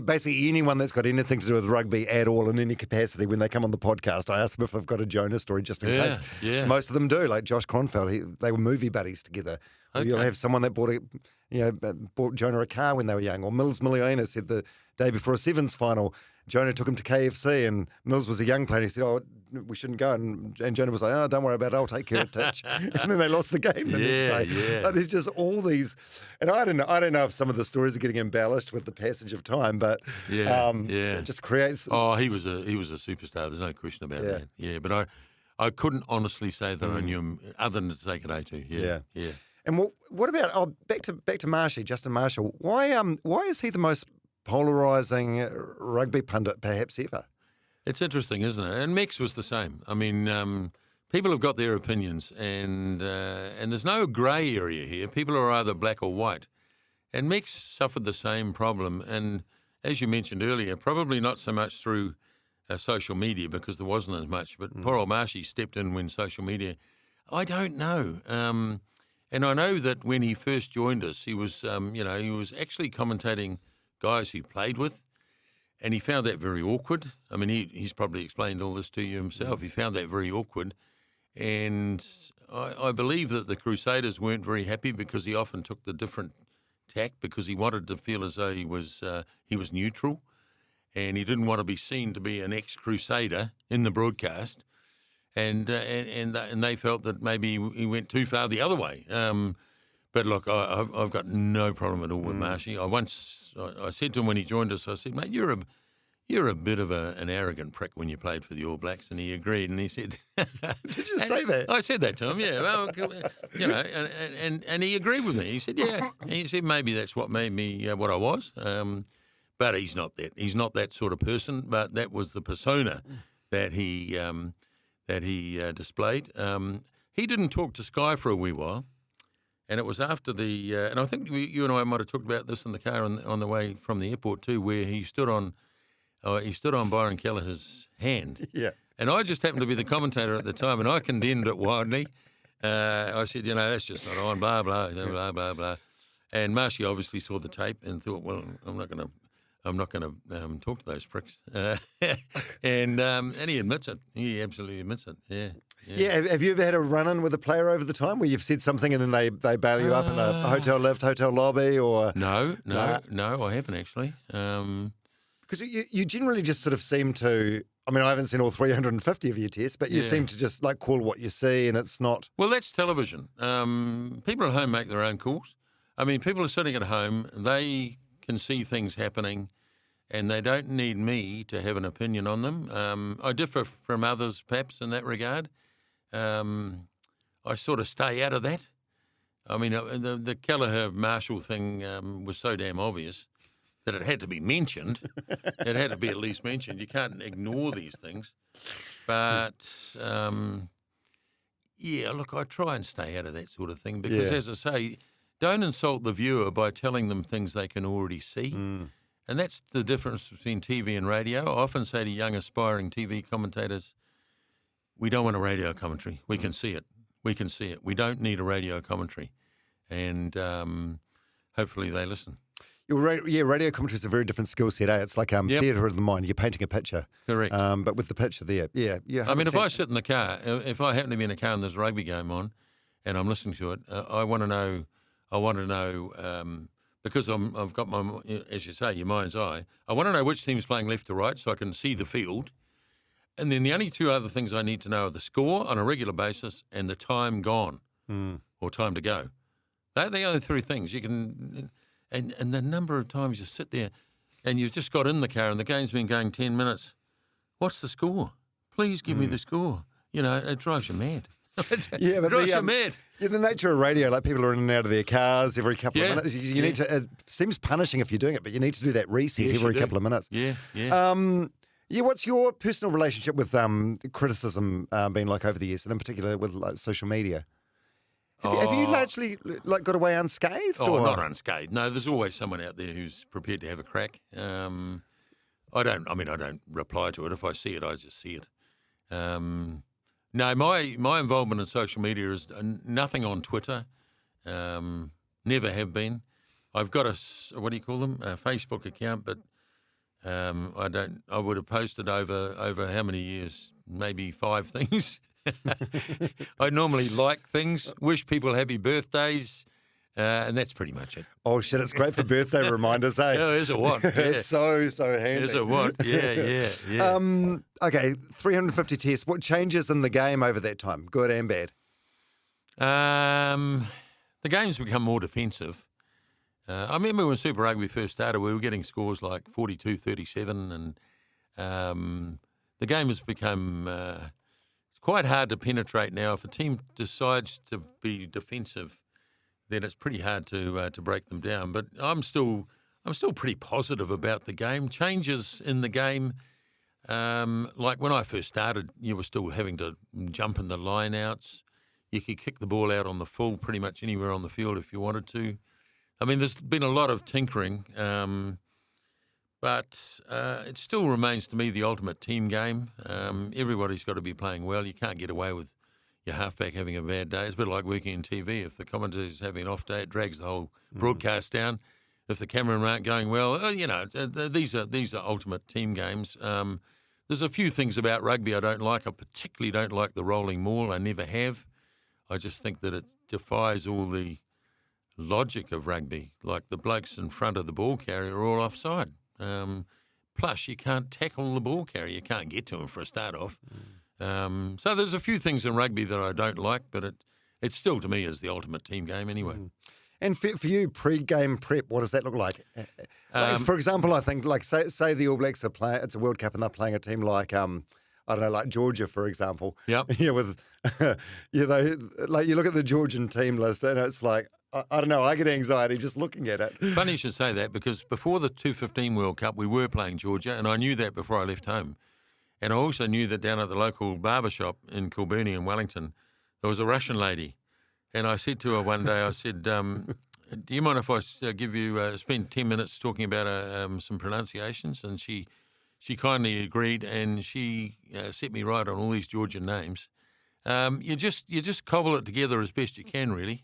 Basically, anyone that's got anything to do with rugby at all in any capacity, when they come on the podcast, I ask them if they've got a Jonah story just in case. Yeah. So most of them do. Like Josh Kronfeld, they were movie buddies together. Or you'll have someone that bought Jonah a car when they were young. Or Mills Miliona said the day before a Sevens final, Jonah took him to KFC, and Mills was a young player. He said, "Oh, we shouldn't go," and Jonah was like, "Oh, don't worry about it. I'll take care of Titch." And then they lost the game the next day. Yeah. Like, there's just all these, and I don't know if some of the stories are getting embellished with the passage of time, but it just creates. Oh, he was a superstar. There's no question about that. Yeah, but I couldn't honestly say that I knew him other than to say g'day to. Yeah. And what about back to Marshy, Justin Marshall? Why is he the most polarising rugby pundit perhaps ever? It's interesting, isn't it? And Mex was the same. I mean, people have got their opinions, and there's no grey area here. People are either black or white. And Mex suffered the same problem. And as you mentioned earlier, probably not so much through social media because there wasn't as much. But poor old Marshy stepped in when social media. I don't know. And I know that when he first joined us, he was, he was actually commentating guys he played with, and he found that very awkward. I mean, he's probably explained all this to you himself. He found that very awkward. And I believe that the Crusaders weren't very happy because he often took the different tack because he wanted to feel as though he was neutral, and he didn't want to be seen to be an ex-Crusader in the broadcast. And they felt that maybe he went too far the other way. But look, I've got no problem at all with Marshy. I said to him when he joined us, I said, mate, you're a bit of an arrogant prick when you played for the All Blacks, and he agreed. And he said, "Did you say that?" I said that to him. Yeah, well, and he agreed with me. He said, "Yeah." And he said, "Maybe that's what made me what I was." But he's not that. He's not that sort of person. But that was the persona that he displayed. He didn't talk to Sky for a wee while, and it was after the. And I think you and I might have talked about this in the car on the way from the airport too, where he stood on Byron Kelleher's hand. Yeah. And I just happened to be the commentator at the time, and I condemned it widely. I said, that's just not on, blah blah blah blah blah. And Marshy obviously saw the tape and thought, well, I'm not going to talk to those pricks. And he admits it. He absolutely admits it. Yeah. Yeah. Have you ever had a run-in with a player over the time where you've said something and then they bail you up in a hotel lift, hotel lobby, or? No, I haven't actually. Because you generally just sort of seem to. I mean, I haven't seen all 350 of your tests, but you seem to just like call what you see, and it's not. Well, that's television. People at home make their own calls. I mean, people are sitting at home, they can see things happening, and they don't need me to have an opinion on them. I differ from others, perhaps, in that regard. I sort of stay out of that. I mean, the Kelleher-Marshall thing was so damn obvious that it had to be mentioned. It had to be at least mentioned. You can't ignore these things. But, look, I try and stay out of that sort of thing because, as I say, don't insult the viewer by telling them things they can already see. And that's the difference between TV and radio. I often say to young aspiring TV commentators, we don't want a radio commentary. We can see it. We can see it. We don't need a radio commentary. And hopefully they listen. Radio commentary is a very different skill set, eh? It's like theatre of the mind. You're painting a picture. Correct. But with the picture there, yeah. I mean, if I sit in the car, if I happen to be in a car and there's a rugby game on and I'm listening to it, I want to know, because I've got my, as you say, your mind's eye, I want to know which team's playing left to right so I can see the field. And then the only two other things I need to know are the score on a regular basis and the time gone or time to go. They're the only three things. You can... And the number of times you sit there and you've just got in the car and the game's been going 10 minutes. What's the score? Please give me the score. It drives you mad. Yeah, but it drives you mad. Yeah, the nature of radio, like people are in and out of their cars every couple of minutes. You need to, it seems punishing if you're doing it, but you need to do that reset every couple of minutes. Yeah. What's your personal relationship with criticism been like over the years, and in particular with like social media? Have you largely got away unscathed? Oh, not unscathed. No, there's always someone out there who's prepared to have a crack. I don't reply to it. If I see it, I just see it. No, my involvement in social media is nothing on Twitter. Never have been. I've got a Facebook account, but I would have posted over how many years? Maybe 5 things. I normally like things, wish people happy birthdays, and that's pretty much it. Oh, shit, it's great for birthday reminders, eh? Oh, is it what? Yeah. It's so handy. Is it what? Yeah. Okay, 350 tests. What changes in the game over that time, good and bad? The game's become more defensive. I remember when Super Rugby first started, we were getting scores like 42-37, and the game has become... quite hard to penetrate now. If a team decides to be defensive, then it's pretty hard to break them down. But I'm still pretty positive about the game. Changes in the game, like when I first started, you were still having to jump in the line-outs. You could kick the ball out on the full pretty much anywhere on the field if you wanted to. I mean, there's been a lot of tinkering. But it still remains to me the ultimate team game. Everybody's got to be playing well. You can't get away with your halfback having a bad day. It's a bit like working in TV. If the commentator's having an off day, it drags the whole broadcast down. If the cameramen aren't going well, these are ultimate team games. There's a few things about rugby I don't like. I particularly don't like the rolling maul. I never have. I just think that it defies all the logic of rugby. Like the blokes in front of the ball carrier are all offside. Plus, you can't tackle the ball carrier. You can't get to him for a start off. So there's a few things in rugby that I don't like, but it still, to me, is the ultimate team game anyway. And for you, pre-game prep, what does that look like? For example, I think, like, say the All Blacks are playing, it's a World Cup and they're playing a team like, I don't know, like Georgia, for example. Yep. Yeah, with, like you look at the Georgian team list and it's like, I don't know, I get anxiety just looking at it. Funny you should say that, because before the 2015 World Cup, we were playing Georgia, and I knew that before I left home. And I also knew that down at the local barber shop in Kilburnie in Wellington, there was a Russian lady. And I said to her one day, I said, do you mind if I spend 10 minutes talking about some pronunciations? And she kindly agreed, and she set me right on all these Georgian names. You just cobble it together as best you can, really.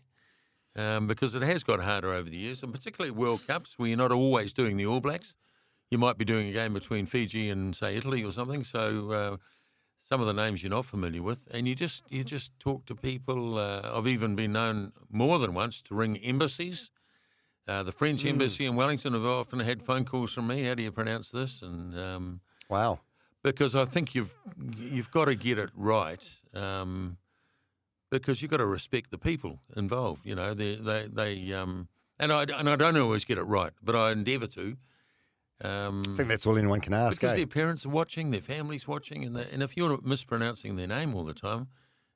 Because it has got harder over the years, and particularly World Cups, where you're not always doing the All Blacks. You might be doing a game between Fiji and, say, Italy or something, so some of the names you're not familiar with, and you just talk to people. I've even been known more than once to ring embassies. The French embassy in Wellington have often had phone calls from me. How do you pronounce this? And wow. Because I think you've got to get it right. Because you've got to respect the people involved, and I don't always get it right, but I endeavour to. I think that's all anyone can ask. Because their parents are watching, their family's watching, and if you're mispronouncing their name all the time,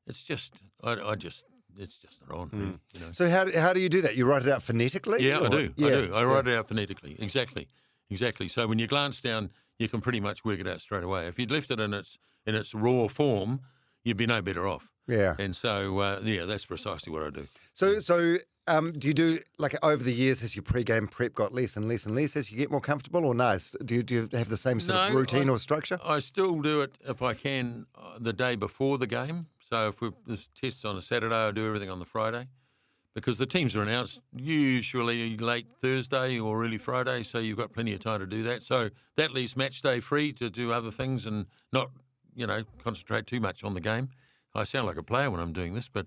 it's just it's just not on. Really, So how do you do that? You write it out phonetically? Yeah, I do. I write it out phonetically. Exactly. So when you glance down, you can pretty much work it out straight away. If you'd left it in its raw form, you'd be no better off. Yeah. And so, that's precisely what I do. So do you do, like, over the years, has your pre-game prep got less and less and less as you get more comfortable, or no? Do you have the same sort of routine or structure? I still do it, if I can, the day before the game. So if there's tests on a Saturday, I do everything on the Friday, because the teams are announced usually late Thursday or early Friday, so you've got plenty of time to do that. So that leaves match day free to do other things and not, concentrate too much on the game. I sound like a player when I'm doing this, but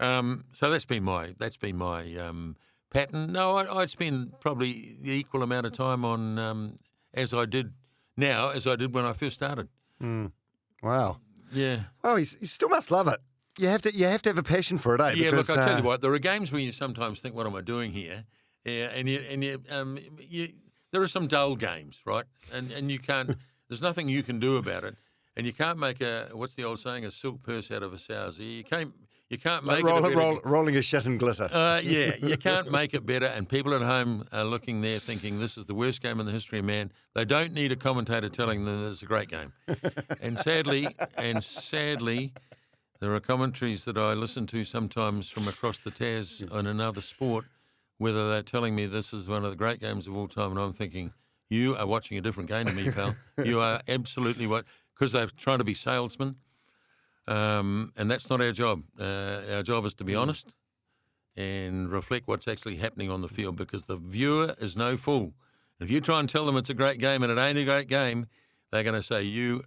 so that's been my pattern. No, I spend probably the equal amount of time on as I did when I first started. Wow. Yeah. Well, you still must love it. You have to have a passion for it, eh? Yeah. Because, look, I tell you what, there are games where you sometimes think, "What am I doing here?" Yeah, and there are some dull games, right? And you can't. There's nothing you can do about it. And you can't make what's the old saying, a silk purse out of a sow's ear. You can't make rolling a shit in glitter. You can't make it better. And people at home are looking there thinking this is the worst game in the history of man. They don't need a commentator telling them it's a great game. And sadly, there are commentaries that I listen to sometimes from across the Tas on another sport, whether they're telling me this is one of the great games of all time, and I'm thinking, you are watching a different game to me, pal. You are absolutely because they're trying to be salesmen, and that's not our job. Our job is to be honest and reflect what's actually happening on the field, because the viewer is no fool. If you try and tell them it's a great game and it ain't a great game, they're going to say you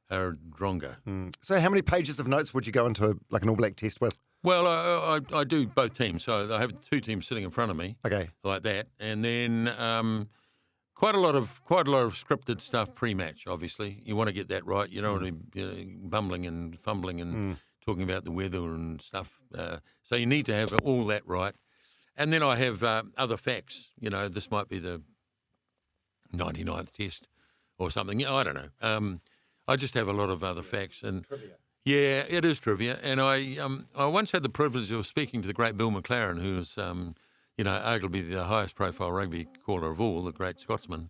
are a drongo. So how many pages of notes would you go into an All Black test with? Well, I do both teams. So I have two teams sitting in front of me, like that, and then quite a lot of scripted stuff pre-match. Obviously, you want to get that right. You don't want to be bumbling and fumbling and talking about the weather and stuff. So you need to have all that right. And then I have other facts. This might be the 99th test or something. I don't know. I just have a lot of other facts. And trivia. Yeah, it is trivia. And I once had the privilege of speaking to the great Bill McLaren, who is arguably the highest profile rugby caller of all, the great Scotsman.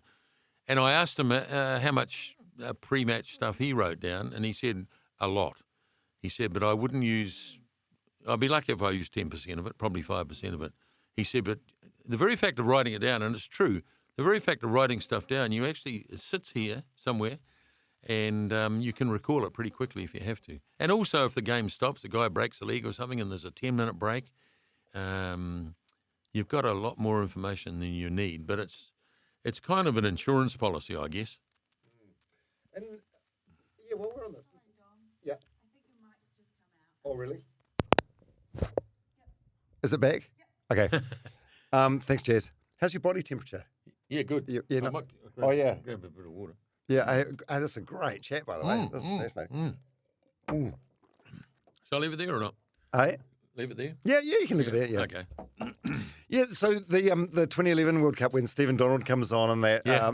And I asked him how much pre-match stuff he wrote down, and he said a lot. He said, but I'd be lucky if I used 10% of it, probably 5% of it. He said, but the very fact of writing it down, and it's true, the very fact of writing stuff down, it sits here somewhere, and you can recall it pretty quickly if you have to. And also, if the game stops, the guy breaks a leg or something, and there's a 10-minute break, you've got a lot more information than you need. But it's kind of an insurance policy, I guess. And yeah, while we're on this, yeah. I think your mic's just come out. Oh, really? Is it back? Yep. Okay. Thanks, Jazz. How's your body temperature? Yeah, good. Yeah, I no- might yeah. grab a bit of water. Yeah, that's a great chat, by the way. This is fascinating. Shall I leave it there or not? Hey? Leave it there? Yeah, you can leave it there. Yeah. Okay. Yeah, so the 2011 World Cup when Stephen Donald comes on and that, Yeah.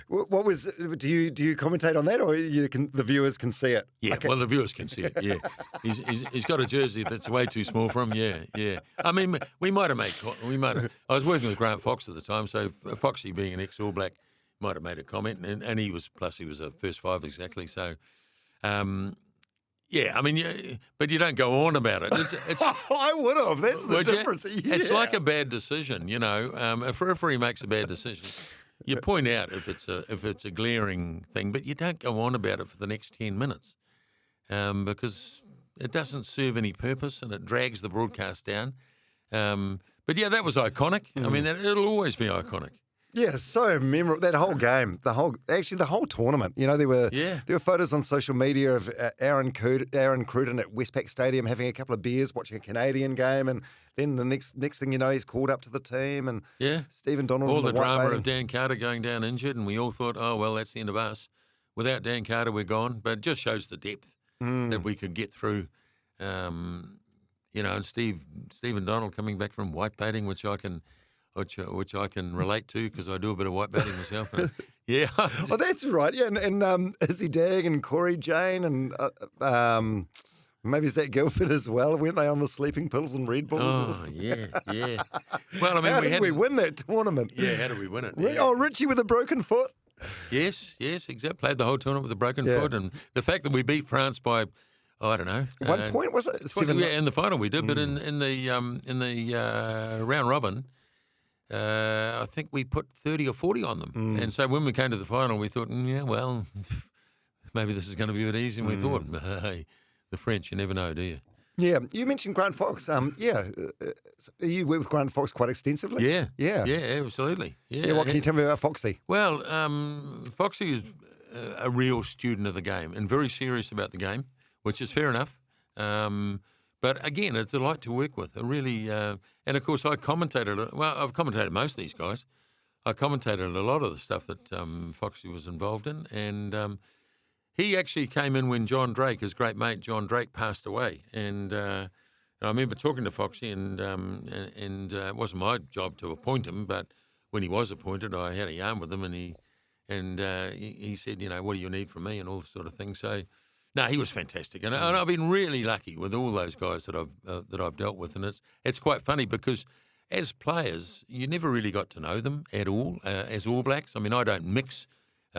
what was? Do you commentate on that, or the viewers can see it? Yeah, Okay. well, the viewers can see it, yeah. He's got a jersey that's way too small for him, yeah. I mean, I was working with Grant Fox at the time, so Foxy being an ex-All Black might have made a comment, and he was a first five exactly, so... yeah, I mean, but you don't go on about it. It's I would have. That's the would you? difference. Yeah. It's like a bad decision, you know. If a referee makes a bad decision, you point out if it's a glaring thing, but you don't go on about it for the next 10 minutes because it doesn't serve any purpose and it drags the broadcast down. But yeah, that was iconic. I mean, it'll always be iconic. Yeah, so memorable. That whole game, the whole tournament. You know, there were photos on social media of Aaron Cruden at Westpac Stadium having a couple of beers, watching a Canadian game, and then the next thing you know, he's called up to the team, and Stephen Donald. All the drama white of Dan Carter going down injured, and we all thought, oh well, that's the end of us. Without Dan Carter, we're gone. But it just shows the depth that we could get through. You know, and Stephen Donald coming back from white baiting, which I can relate to because I do a bit of white batting myself. And, yeah. Oh, that's right. Yeah, and Izzy Dag and Corey Jane and maybe Zach Guilford as well. Weren't they on the sleeping pills and Red Bulls? Oh, yeah. Well, I mean, how did we win that tournament? Yeah, how did we win it? Oh, Richie with a broken foot. Yes, exactly. Played the whole tournament with a broken foot, and the fact that we beat France by, I don't know, 1 point was it? In the final we did, but in the round robin. I think we put 30 or 40 on them. And so when we came to the final, we thought, yeah, well, maybe this is going to be a bit easy. And we thought, hey, the French, you never know, do you? Yeah. You mentioned Grant Fox. You work with Grant Fox quite extensively? Yeah, absolutely. Yeah. What can you tell me about Foxy? Well, Foxy is a real student of the game and very serious about the game, which is fair enough. But again, it's a delight to work with. And of course, I've commentated most of these guys. I commentated a lot of the stuff that Foxy was involved in. And he actually came in when John Drake, his great mate John Drake, passed away. And I remember talking to Foxy, and it wasn't my job to appoint him, but when he was appointed, I had a yarn with him, and he said, you know, what do you need from me, and all this sort of thing. So. No, he was fantastic, and I've been really lucky with all those guys that I've dealt with, and it's quite funny because as players, you never really got to know them at all as All Blacks. I mean, I don't mix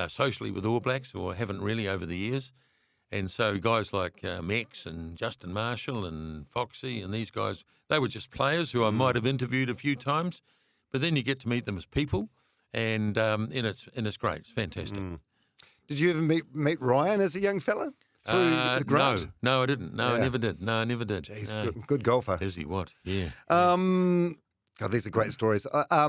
socially with All Blacks, or haven't really over the years, and so guys like Max and Justin Marshall and Foxy and these guys, they were just players who I might have interviewed a few times, but then you get to meet them as people, and it's great, it's fantastic. Did you ever meet Ryan as a young fella? No, I didn't. No, I never did. Jeez, good golfer. Is he? What? Yeah. God, these are great stories. Right, I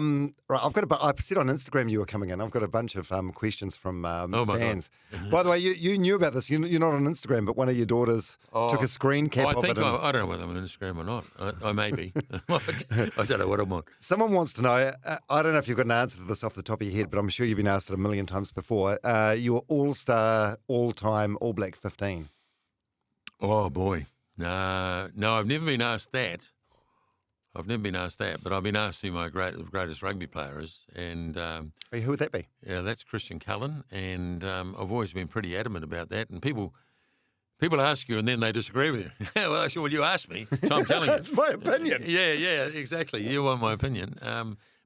said on Instagram you were coming in. I've got a bunch of questions from fans. By the way, you knew about this. You're not on Instagram, but one of your daughters took a screen cap of it. I don't know whether I'm on Instagram or not. I may be. I don't know what I'm on. Someone wants to know, I don't know if you've got an answer to this off the top of your head, but I'm sure you've been asked it a million times before. Your all-star, all-time All Black 15. Oh, boy. No, I've never been asked that. But I've been asked who my greatest rugby player is. And who would that be? Yeah, that's Christian Cullen. And I've always been pretty adamant about that. And people ask you and then they disagree with you. Well, I said, well, you asked me, so I'm telling you. That's my opinion. Yeah, exactly. You want my opinion.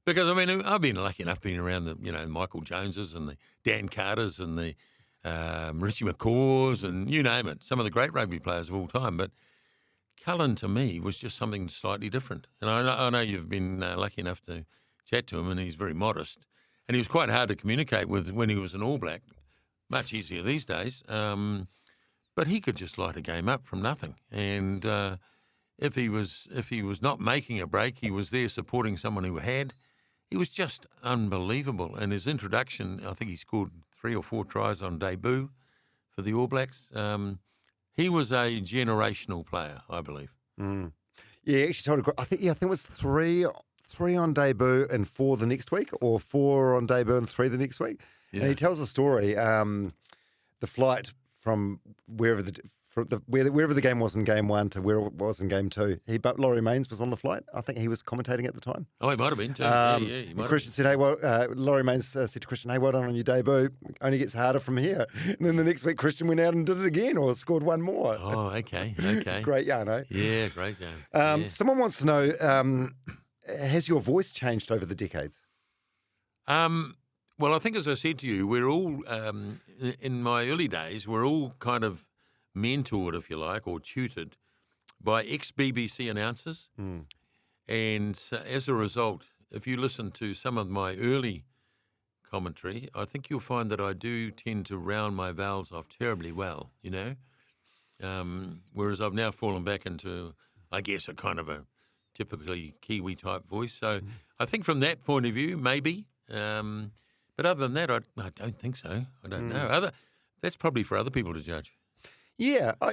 Because, I mean, I've been lucky enough being around the Michael Joneses and the Dan Carters and the Richie McCaws and you name it, some of the great rugby players of all time. But Cullen, to me, was just something slightly different. And I know you've been lucky enough to chat to him, and he's very modest. and he was quite hard to communicate with when he was an All Black. Much easier these days. But he could just light a game up from nothing. And if he was not making a break, he was there supporting someone who had. He was just unbelievable. And his introduction, I think he scored 3 or 4 tries on debut for the All Blacks. He was a generational player, I believe. Mm. Yeah, he actually told. I think it was 3 on debut and 4 the next week, or 4 on debut and 3 the next week. Yeah. And he tells a story. The flight from wherever the game was in game 1 to where it was in game 2. Laurie Mains was on the flight. I think he was commentating at the time. Oh, he might have been too. He might Christian said, "Hey, well," Laurie Mains said to Christian, "Hey, well done on your debut. Only gets harder from here." And then the next week, Christian went out and did it again, or scored 1 more. Oh, okay. Great yarn, eh? Yeah, great yarn. Someone wants to know, has your voice changed over the decades? Well, I think, as I said to you, we're all, in my early days, we're all kind of mentored, if you like, or tutored by ex-BBC announcers. Mm. And as a result, if you listen to some of my early commentary, I think you'll find that I do tend to round my vowels off terribly well, you know. Whereas I've now fallen back into, I guess, a kind of a typically Kiwi-type voice. So I think from that point of view, maybe. But other than that, I don't think so. I don't know. That's probably for other people to judge. Yeah, I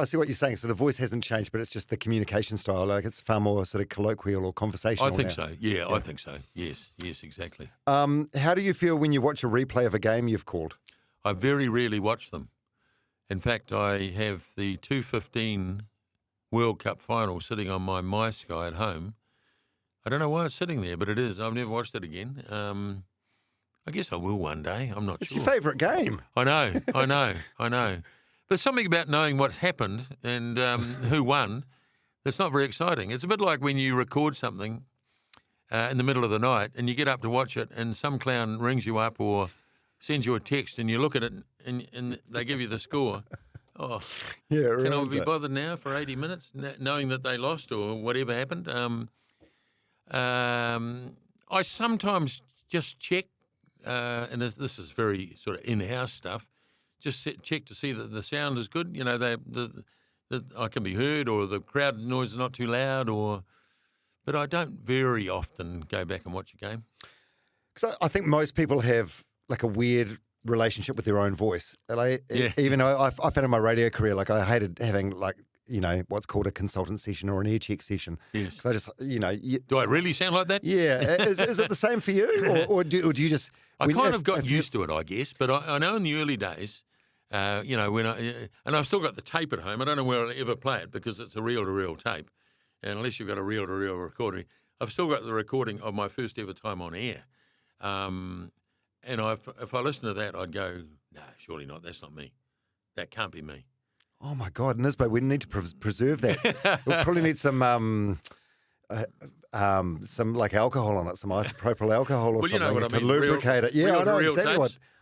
see what you're saying. So the voice hasn't changed, but it's just the communication style. Like it's far more sort of colloquial or conversational. I think now. so. Yeah, I think so. Yes, exactly. How do you feel when you watch a replay of a game you've called? I very rarely watch them. In fact, I have the 2015 World Cup final sitting on my Sky at home. I don't know why it's sitting there, but it is. I've never watched it again. I guess I will one day. I'm not sure. It's your favourite game. I know. There's something about knowing what's happened and who won that's not very exciting. It's a bit like when you record something in the middle of the night and you get up to watch it and some clown rings you up or sends you a text and you look at it and they give you the score. Oh, yeah, can I be bothered now for 80 minutes knowing that they lost or whatever happened? I sometimes just check, and this is very sort of in-house stuff, just check to see that the sound is good. You know, that I can be heard or the crowd noise is not too loud. But I don't very often go back and watch a game. Because I think most people have like a weird relationship with their own voice. Even though I found in my radio career, like I hated having like, you know, what's called a consultant session or an ear check session. Yes. Because I just, you know. Do I really sound like that? Yeah. Is it the same for you? Or do you just. I kind of got used to it, I guess. But I know in the early days, you know, and I've still got the tape at home. I don't know where I'll ever play it because it's a reel-to-reel tape. And unless you've got a reel-to-reel recording, I've still got the recording of my first ever time on air. And if I listen to that, I'd go, no, surely not. That's not me. That can't be me. Oh, my God, Nisbo, we need to preserve that. We'll probably need some like alcohol on it, some isopropyl alcohol or something to lubricate it. Yeah,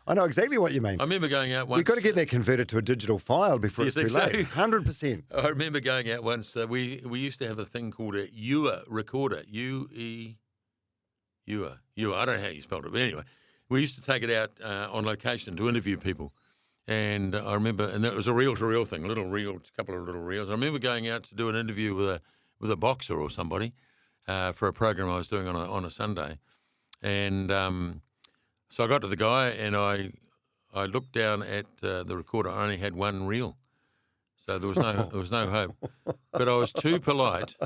I know exactly what you mean. I remember going out once. We've got to get that converted to a digital file before it's too late. 100%. I remember going out once. We used to have a thing called a UA recorder. UA. I don't know how you spelled it, but anyway, we used to take it out on location to interview people. And I remember, and that was a reel-to-reel thing, a couple of little reels. I remember going out to do an interview with a boxer or somebody for a program I was doing on a Sunday, and so I got to the guy and I looked down at the recorder. I only had one reel, so there was no hope. But I was too polite.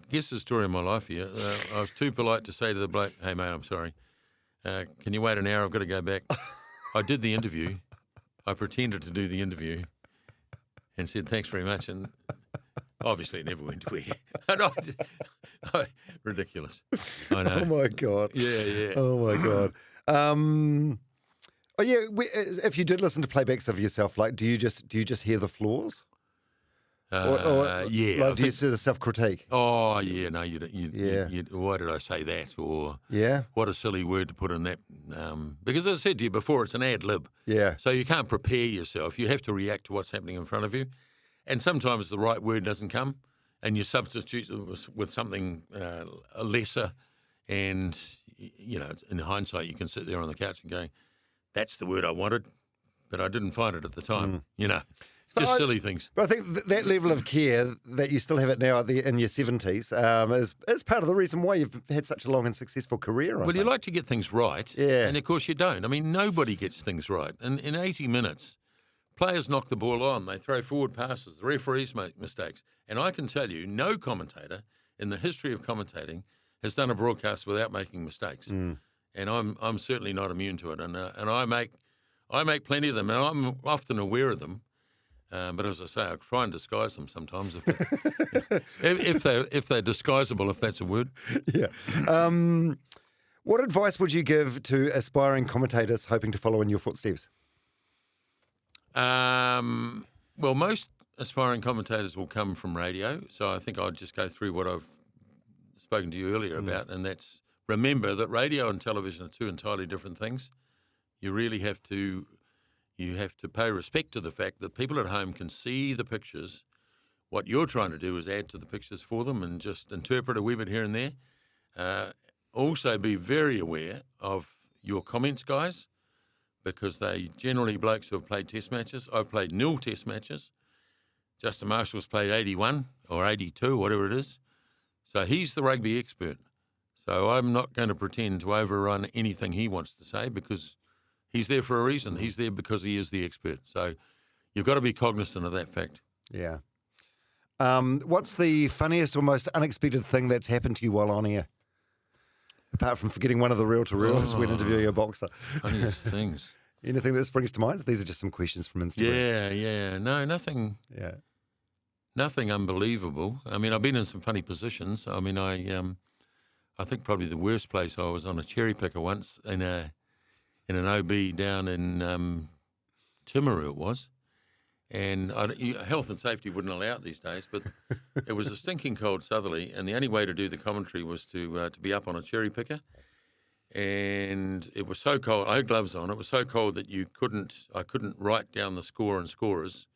Guess the story of my life here. I was too polite to say to the bloke, "Hey mate, I'm sorry. Can you wait an hour? I've got to go back." I did the interview. I pretended to do the interview and said, thanks very much. And obviously it never went anywhere. Ridiculous. I know. Oh, my God. Yeah. Oh, my God. If you did listen to playbacks of yourself, like, do you just hear the flaws? Yeah. Like, do you see the self-critique? Oh, yeah. No, you why did I say that? Or what a silly word to put in that. Because as I said to you before, it's an ad lib. Yeah. So you can't prepare yourself. You have to react to what's happening in front of you. And sometimes the right word doesn't come and you substitute it with something lesser And, in hindsight, you can sit there on the couch and go, that's the word I wanted, but I didn't find it at the time, Just silly things. But I think that level of care that you still have it now in your 70s is part of the reason why you've had such a long and successful career. Well, you like to get things right, and of course you don't. I mean, nobody gets things right. And in 80 minutes, players knock the ball on, they throw forward passes, the referees make mistakes. And I can tell you, no commentator in the history of commentating has done a broadcast without making mistakes. And I'm certainly not immune to it. And I make plenty of them, and I'm often aware of them. But as I say, I try and disguise them sometimes if they're disguisable, if that's a word. Yeah. What advice would you give to aspiring commentators hoping to follow in your footsteps? Well, most aspiring commentators will come from radio, so I think I'd just go through what I've spoken to you earlier about, and that's remember that radio and television are two entirely different things. You really have to pay respect to the fact that people at home can see the pictures. What you're trying to do is add to the pictures for them and just interpret a wee bit here and there. Also be very aware of your comments guys, because they generally blokes who have played test matches. I've played 0 test matches. Justin Marshall's played 81 or 82, whatever it is. So he's the rugby expert. So I'm not going to pretend to overrun anything he wants to say, because he's there for a reason. He's there because he is the expert. So you've got to be cognizant of that fact. Yeah. What's the funniest or most unexpected thing that's happened to you while on air? Apart from forgetting one of the reel-to-reels when interviewing a boxer. Funniest things. Anything that springs to mind? These are just some questions from Instagram. Yeah. No, nothing. Yeah. Nothing unbelievable. I mean, I've been in some funny positions. I mean, I think probably the worst place, I was on a cherry picker once in an OB down in Timaru it was. And health and safety wouldn't allow it these days, but it was a stinking cold southerly, and the only way to do the commentary was to be up on a cherry picker. And it was so cold. I had gloves on. It was so cold that I couldn't write down the score and scorers,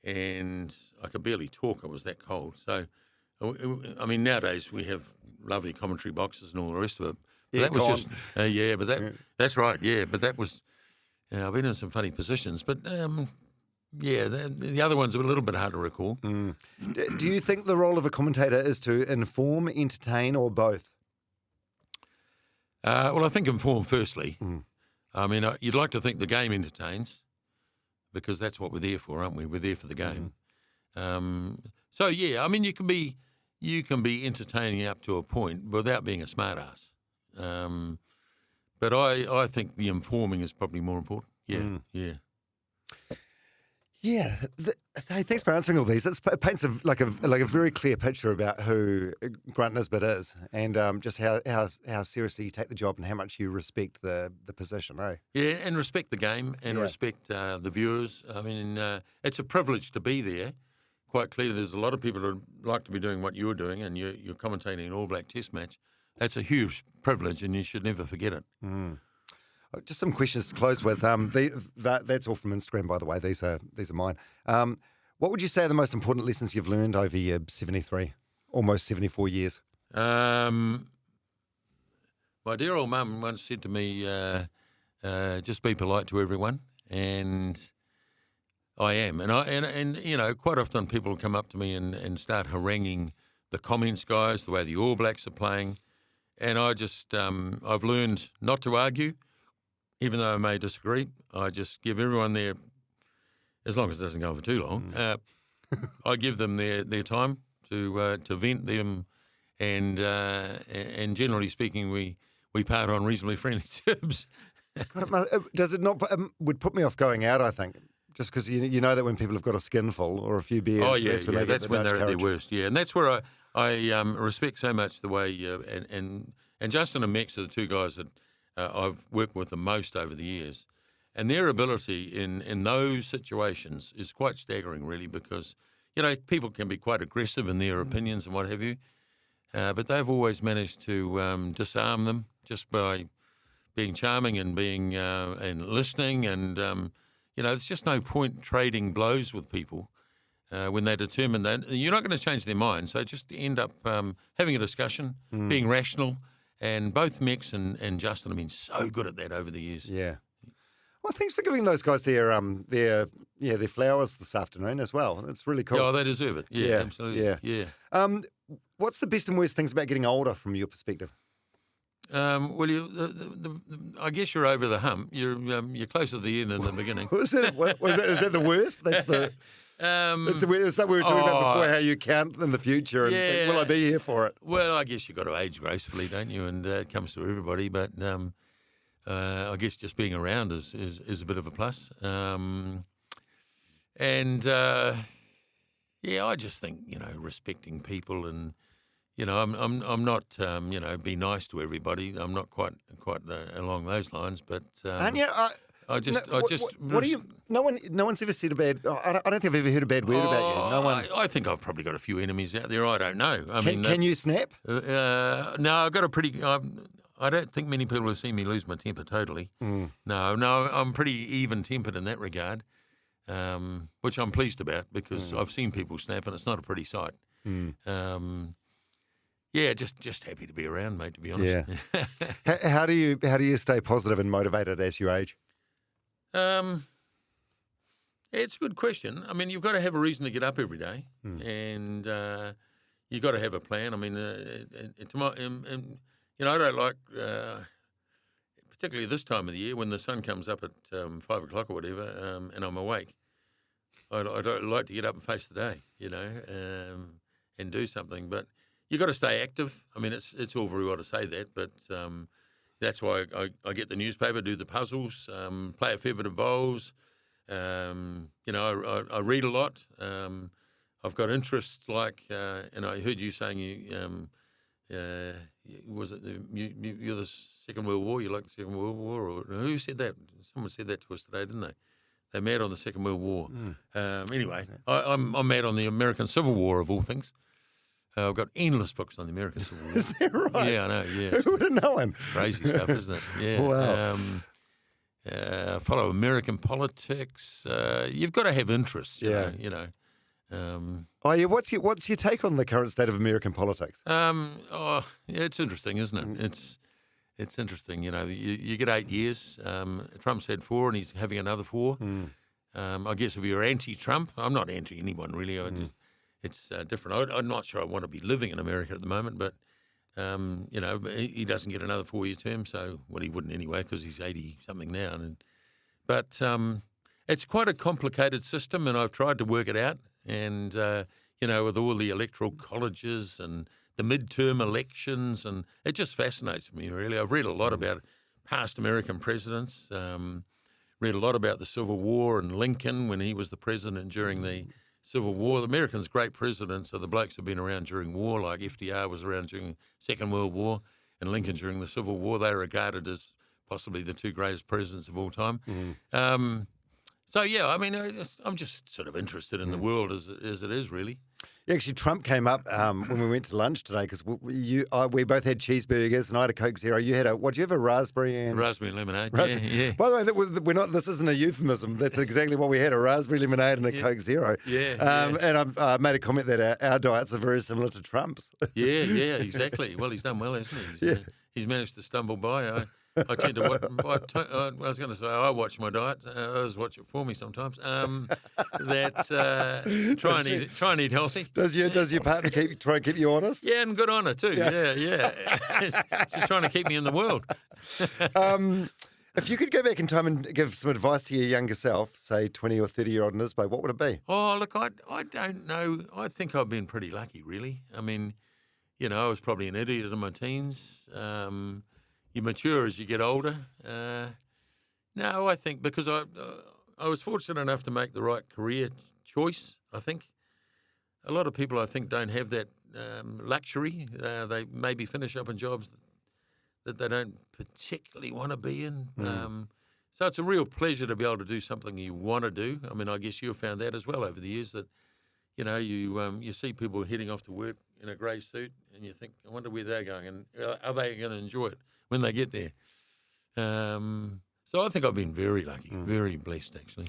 and I could barely talk. It was that cold. So, I mean, nowadays we have lovely commentary boxes and all the rest of it. But that was just that's right. Yeah, but that was. I've been in some funny positions, but. The other one's a little bit hard to recall. Do you think the role of a commentator is to inform, entertain, or both? Well, I think inform firstly. I mean, you'd like to think the game entertains, because that's what we're there for, aren't we? We're there for the game. So yeah, I mean, you can be entertaining up to a point without being a smart ass. But I think the informing is probably more important. Yeah. Yeah, hey, thanks for answering all these. It paints a very clear picture about who Grant Nisbett is, and just how seriously you take the job and how much you respect the position. Yeah, and respect the game and respect the viewers. I mean, it's a privilege to be there. Quite clearly, there's a lot of people who'd like to be doing what you're doing, and you're commentating an All Black Test match. That's a huge privilege, and you should never forget it. Just some questions to close with. That's all from Instagram, by the way. These are mine. What would you say are the most important lessons you've learned over your 73, almost 74 years? My dear old mum once said to me, "Just be polite to everyone," and I am. And you know, quite often people come up to me and start haranguing the comments guys, the way the All Blacks are playing, and I just I've learned not to argue. Even though I may disagree, I just give everyone their, as long as it doesn't go on for too long, I give them their time to vent them, and generally speaking, we part on reasonably friendly terms. Does it not would put me off going out? I think just because you know that when people have got a skinful or a few beers, that's when they're at their worst. Yeah, and that's where I respect so much the way and Justin and Max are the two guys that. I've worked with the most over the years, and their ability in those situations is quite staggering, really, because, you know, people can be quite aggressive in their opinions and what have you, but they've always managed to disarm them just by being charming and being and listening, and you know, there's just no point trading blows with people when they determine that you're not going to change their mind. So just end up having a discussion, being rational. And both Mex and Justin have been so good at that over the years. Yeah. Well, thanks for giving those guys their flowers this afternoon as well. That's really cool. Oh, they deserve it. Yeah, absolutely. Yeah. What's the best and worst things about getting older from your perspective? Well, I guess you're over the hump. You're closer to the end than the beginning. Is that the worst? That's the. It's something we were talking about before, how you count in the future and think, will I be here for it? Well, I guess you've got to age gracefully, don't you? And it comes to everybody. But I guess just being around is a bit of a plus. I just think, respecting people and, I'm not, be nice to everybody. I'm not quite along those lines, but Aren't you? What do you? No one's ever said a bad. I don't think I've ever heard a bad word about you. No one. I think I've probably got a few enemies out there. I don't know. Can you snap? No, I've got a pretty. I don't think many people have seen me lose my temper totally. No, I'm pretty even-tempered in that regard, which I'm pleased about because I've seen people snap and it's not a pretty sight. Just happy to be around, mate. To be honest. Yeah. How do you stay positive and motivated as you age? It's a good question. I mean, you've got to have a reason to get up every day, and you've got to have a plan. I mean, I don't like, particularly this time of the year when the sun comes up at 5 o'clock or whatever, and I'm awake. I don't like to get up and face the day, and do something. But you've got to stay active. I mean, it's all very well to say that, but that's why I get the newspaper, do the puzzles, play a fair bit of bowls. I read a lot. I've got interests like, and I heard you saying was it you're the Second World War? You like the Second World War? Or who said that? Someone said that to us today, didn't they? They're mad on the Second World War. Anyway, I'm mad on the American Civil War of all things. I've got endless books on the American Civil War. Is that right? Yeah, I know. Yeah, who would have known? It's crazy stuff, isn't it? Yeah. Wow. Follow American politics. You've got to have interests. You know. What's your take on the current state of American politics? It's interesting, isn't it? It's interesting. You get 8 years. Trump's had 4, and he's having another 4. I guess if you're anti-Trump, I'm not anti anyone really. It's different. I'm not sure I want to be living in America at the moment, but he doesn't get another 4-year term, so he wouldn't anyway because he's 80-something now. But it's quite a complicated system, and I've tried to work it out. And with all the electoral colleges and the midterm elections, and it just fascinates me really. I've read a lot about past American presidents. Read a lot about the Civil War and Lincoln when he was the president during the Civil War. The Americans' great presidents are the blokes who've been around during war, like FDR was around during the Second World War and Lincoln during the Civil War. They're regarded as possibly the 2 greatest presidents of all time. I'm just sort of interested in the world as it is, really. Actually, Trump came up when we went to lunch today because we both had cheeseburgers and I had a Coke Zero. You had did you have a raspberry and raspberry lemonade? Yeah. By the way, this isn't a euphemism. That's exactly what we had: a raspberry lemonade and a Coke Zero. And I made a comment that our diets are very similar to Trump's. Yeah, exactly. Well, he's done well, hasn't he? He's managed to stumble by. I tend to watch. I was going to say I watch my diet. Others watch it for me sometimes. Try and eat healthy. Does your partner try and keep you honest? Yeah, and good on her too. Yeah. She's trying to keep me in the world. If you could go back in time and give some advice to your younger self, say 20 or 30-year-old Nisbo, what would it be? Oh, look, I don't know. I think I've been pretty lucky, really. I mean, I was probably an idiot in my teens. You mature as you get older. No, I think because I was fortunate enough to make the right career choice, I think. A lot of people, I think, don't have that luxury. They maybe finish up in jobs that they don't particularly want to be in. So it's a real pleasure to be able to do something you want to do. I mean, I guess you've found that as well over the years that, you see people heading off to work in a grey suit and you think, I wonder where they're going and are they going to enjoy it when they get there? So I think I've been very lucky, very blessed, actually.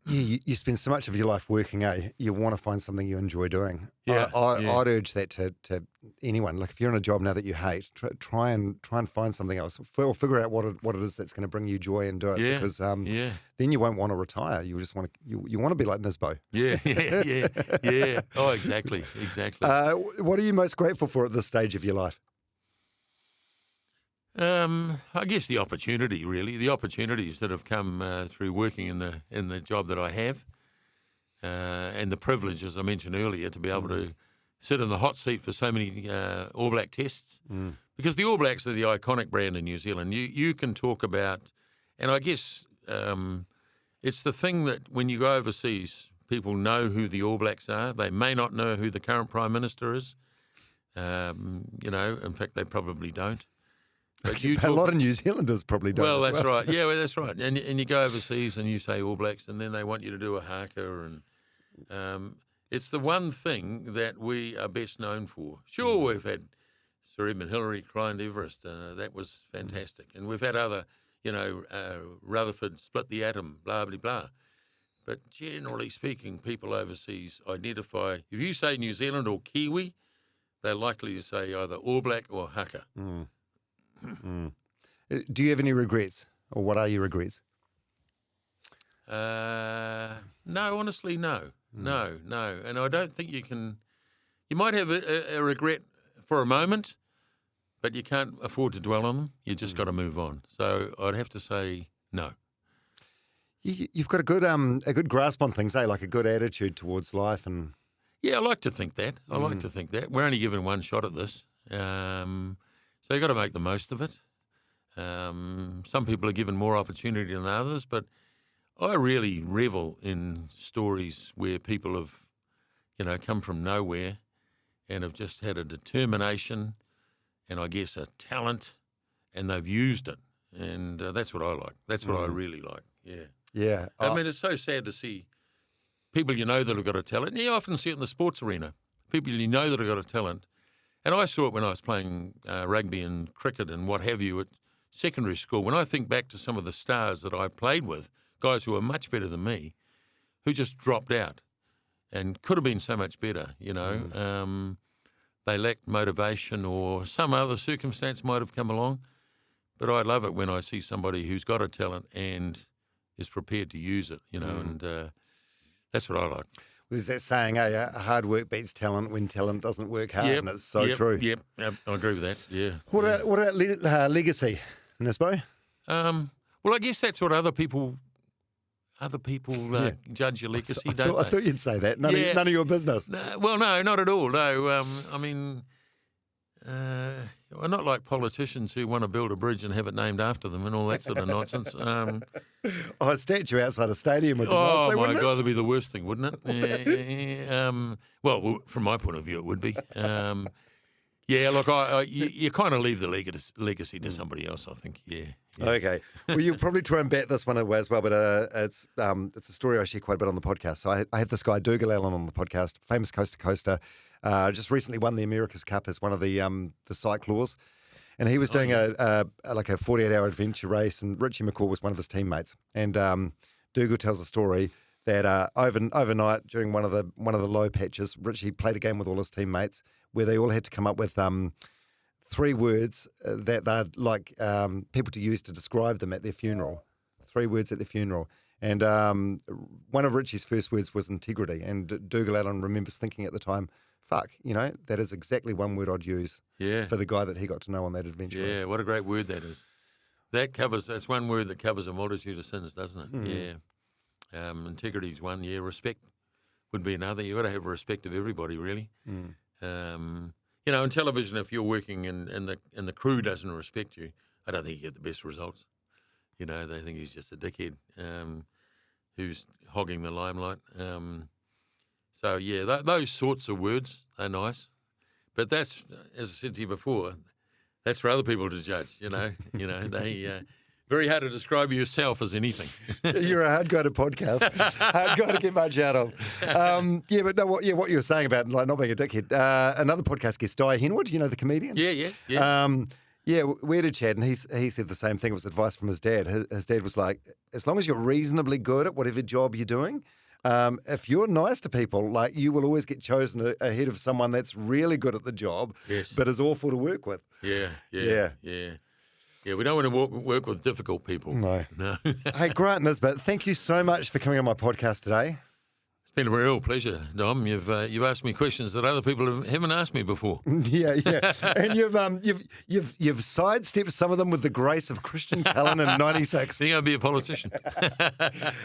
you spend so much of your life working, you want to find something you enjoy doing. Yeah, I'd urge that to anyone. Like if you're in a job now that you hate, try and find something else. Or figure out what it is that's going to bring you joy and do it. Yeah, Because yeah. then you won't want to retire. You just want to you want to be like Nisbo. Yeah. Oh, exactly. What are you most grateful for at this stage of your life? I guess the opportunity, really, the opportunities that have come through working in the job that I have, and the privilege, as I mentioned earlier, to be able to sit in the hot seat for so many All Black tests, because the All Blacks are the iconic brand in New Zealand. You can talk about, and I guess it's the thing that when you go overseas, people know who the All Blacks are. They may not know who the current Prime Minister is. In fact, they probably don't. But A lot of New Zealanders probably don't. Well, as that's right. Yeah, well, that's right. And you go overseas and you say All Blacks, and then they want you to do a haka, and it's the one thing that we are best known for. Sure, we've had Sir Edmund Hillary climbed Everest. That was fantastic. And we've had other, Rutherford split the atom, blah, blah, blah. But generally speaking, people overseas identify, if you say New Zealand or Kiwi, they're likely to say either All Black or haka. Do you have any regrets, or what are your regrets? No, honestly, no. And I don't think you can. You might have a regret for a moment, but you can't afford to dwell on them. You just got to move on. So I'd have to say no. You've got a good grasp on things, like a good attitude towards life, and yeah, I like to think that. We're only given one shot at this, so you've got to make the most of it. Some people are given more opportunity than others, but I really revel in stories where people have, come from nowhere and have just had a determination and I guess a talent, and they've used it. And that's what I like. That's what I really like, yeah. Yeah. I mean, it's so sad to see people that have got a talent. And you often see it in the sports arena, people that have got a talent. And I saw it when I was playing rugby and cricket and what have you at secondary school. When I think back to some of the stars that I played with, guys who were much better than me, who just dropped out and could have been so much better, They lacked motivation or some other circumstance might have come along. But I love it when I see somebody who's got a talent and is prepared to use it, and that's what I like. There's that saying, hard work beats talent when talent doesn't work hard, and it's so true. Yep, I agree with that, yeah. What about legacy, Nisbo? Well, I guess that's what other people judge your legacy, don't they? I thought you'd say that. None of your business. No, not at all, no. We're not like politicians who want to build a bridge and have it named after them and all that sort of nonsense. A statue outside a stadium would be nice. Oh, my God, that'd be the worst thing, wouldn't it? Well, from my point of view, it would be. Look, you kind of leave the legacy to somebody else, I think, yeah. Okay. Well, you'll probably try and bat this one away as well, but it's a story I share quite a bit on the podcast. So I had this guy, Dougal Allen, on the podcast, famous coast-to-coaster, just recently won the America's Cup as one of the cyclors. And he was doing a 48-hour adventure race, and Richie McCaw was one of his teammates. And Dougal tells a story that overnight during one of the low patches, Richie played a game with all his teammates where they all had to come up with 3 words that they'd like people to use to describe them at their funeral. 3 words at their funeral. And one of Richie's first words was integrity. And Dougal Allen remembers thinking at the time, that is exactly one word I'd use for the guy that he got to know on that adventure. Yeah, what a great word that is. That's one word that covers a multitude of sins, doesn't it? Mm. Yeah. Integrity is one. Yeah, respect would be another. You've got to have respect of everybody, really. Mm. In television, if you're working and the crew doesn't respect you, I don't think you get the best results. They think he's just a dickhead who's hogging the limelight. Those sorts of words are nice. But that's, as I said to you before, that's for other people to judge, They very hard to describe yourself as anything. You're a hard guy to podcast, hard guy to get much out of. What you were saying about not being a dickhead. Another podcast guest, Di Henwood, the comedian? Yeah. Yeah, we had a chat, and he said the same thing. It was advice from his dad. His dad was like, as long as you're reasonably good at whatever job you're doing, if you're nice to people, like you will always get chosen ahead of someone that's really good at the job, Yes. but is awful to work with. Yeah. Yeah. Yeah, we don't want to work with difficult people. No. No. Hey, Grant Nisbett, thank you so much for coming on my podcast today. It's been a real pleasure, Dom. You've asked me questions that other people haven't asked me before. Yeah, and you've sidestepped some of them with the grace of Christian Cullen in '96. Think I'll be a politician.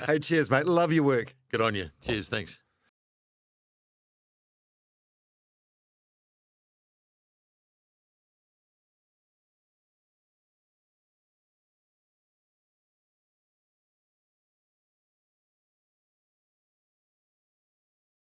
Hey, cheers, mate. Love your work. Good on you. Cheers. Thanks.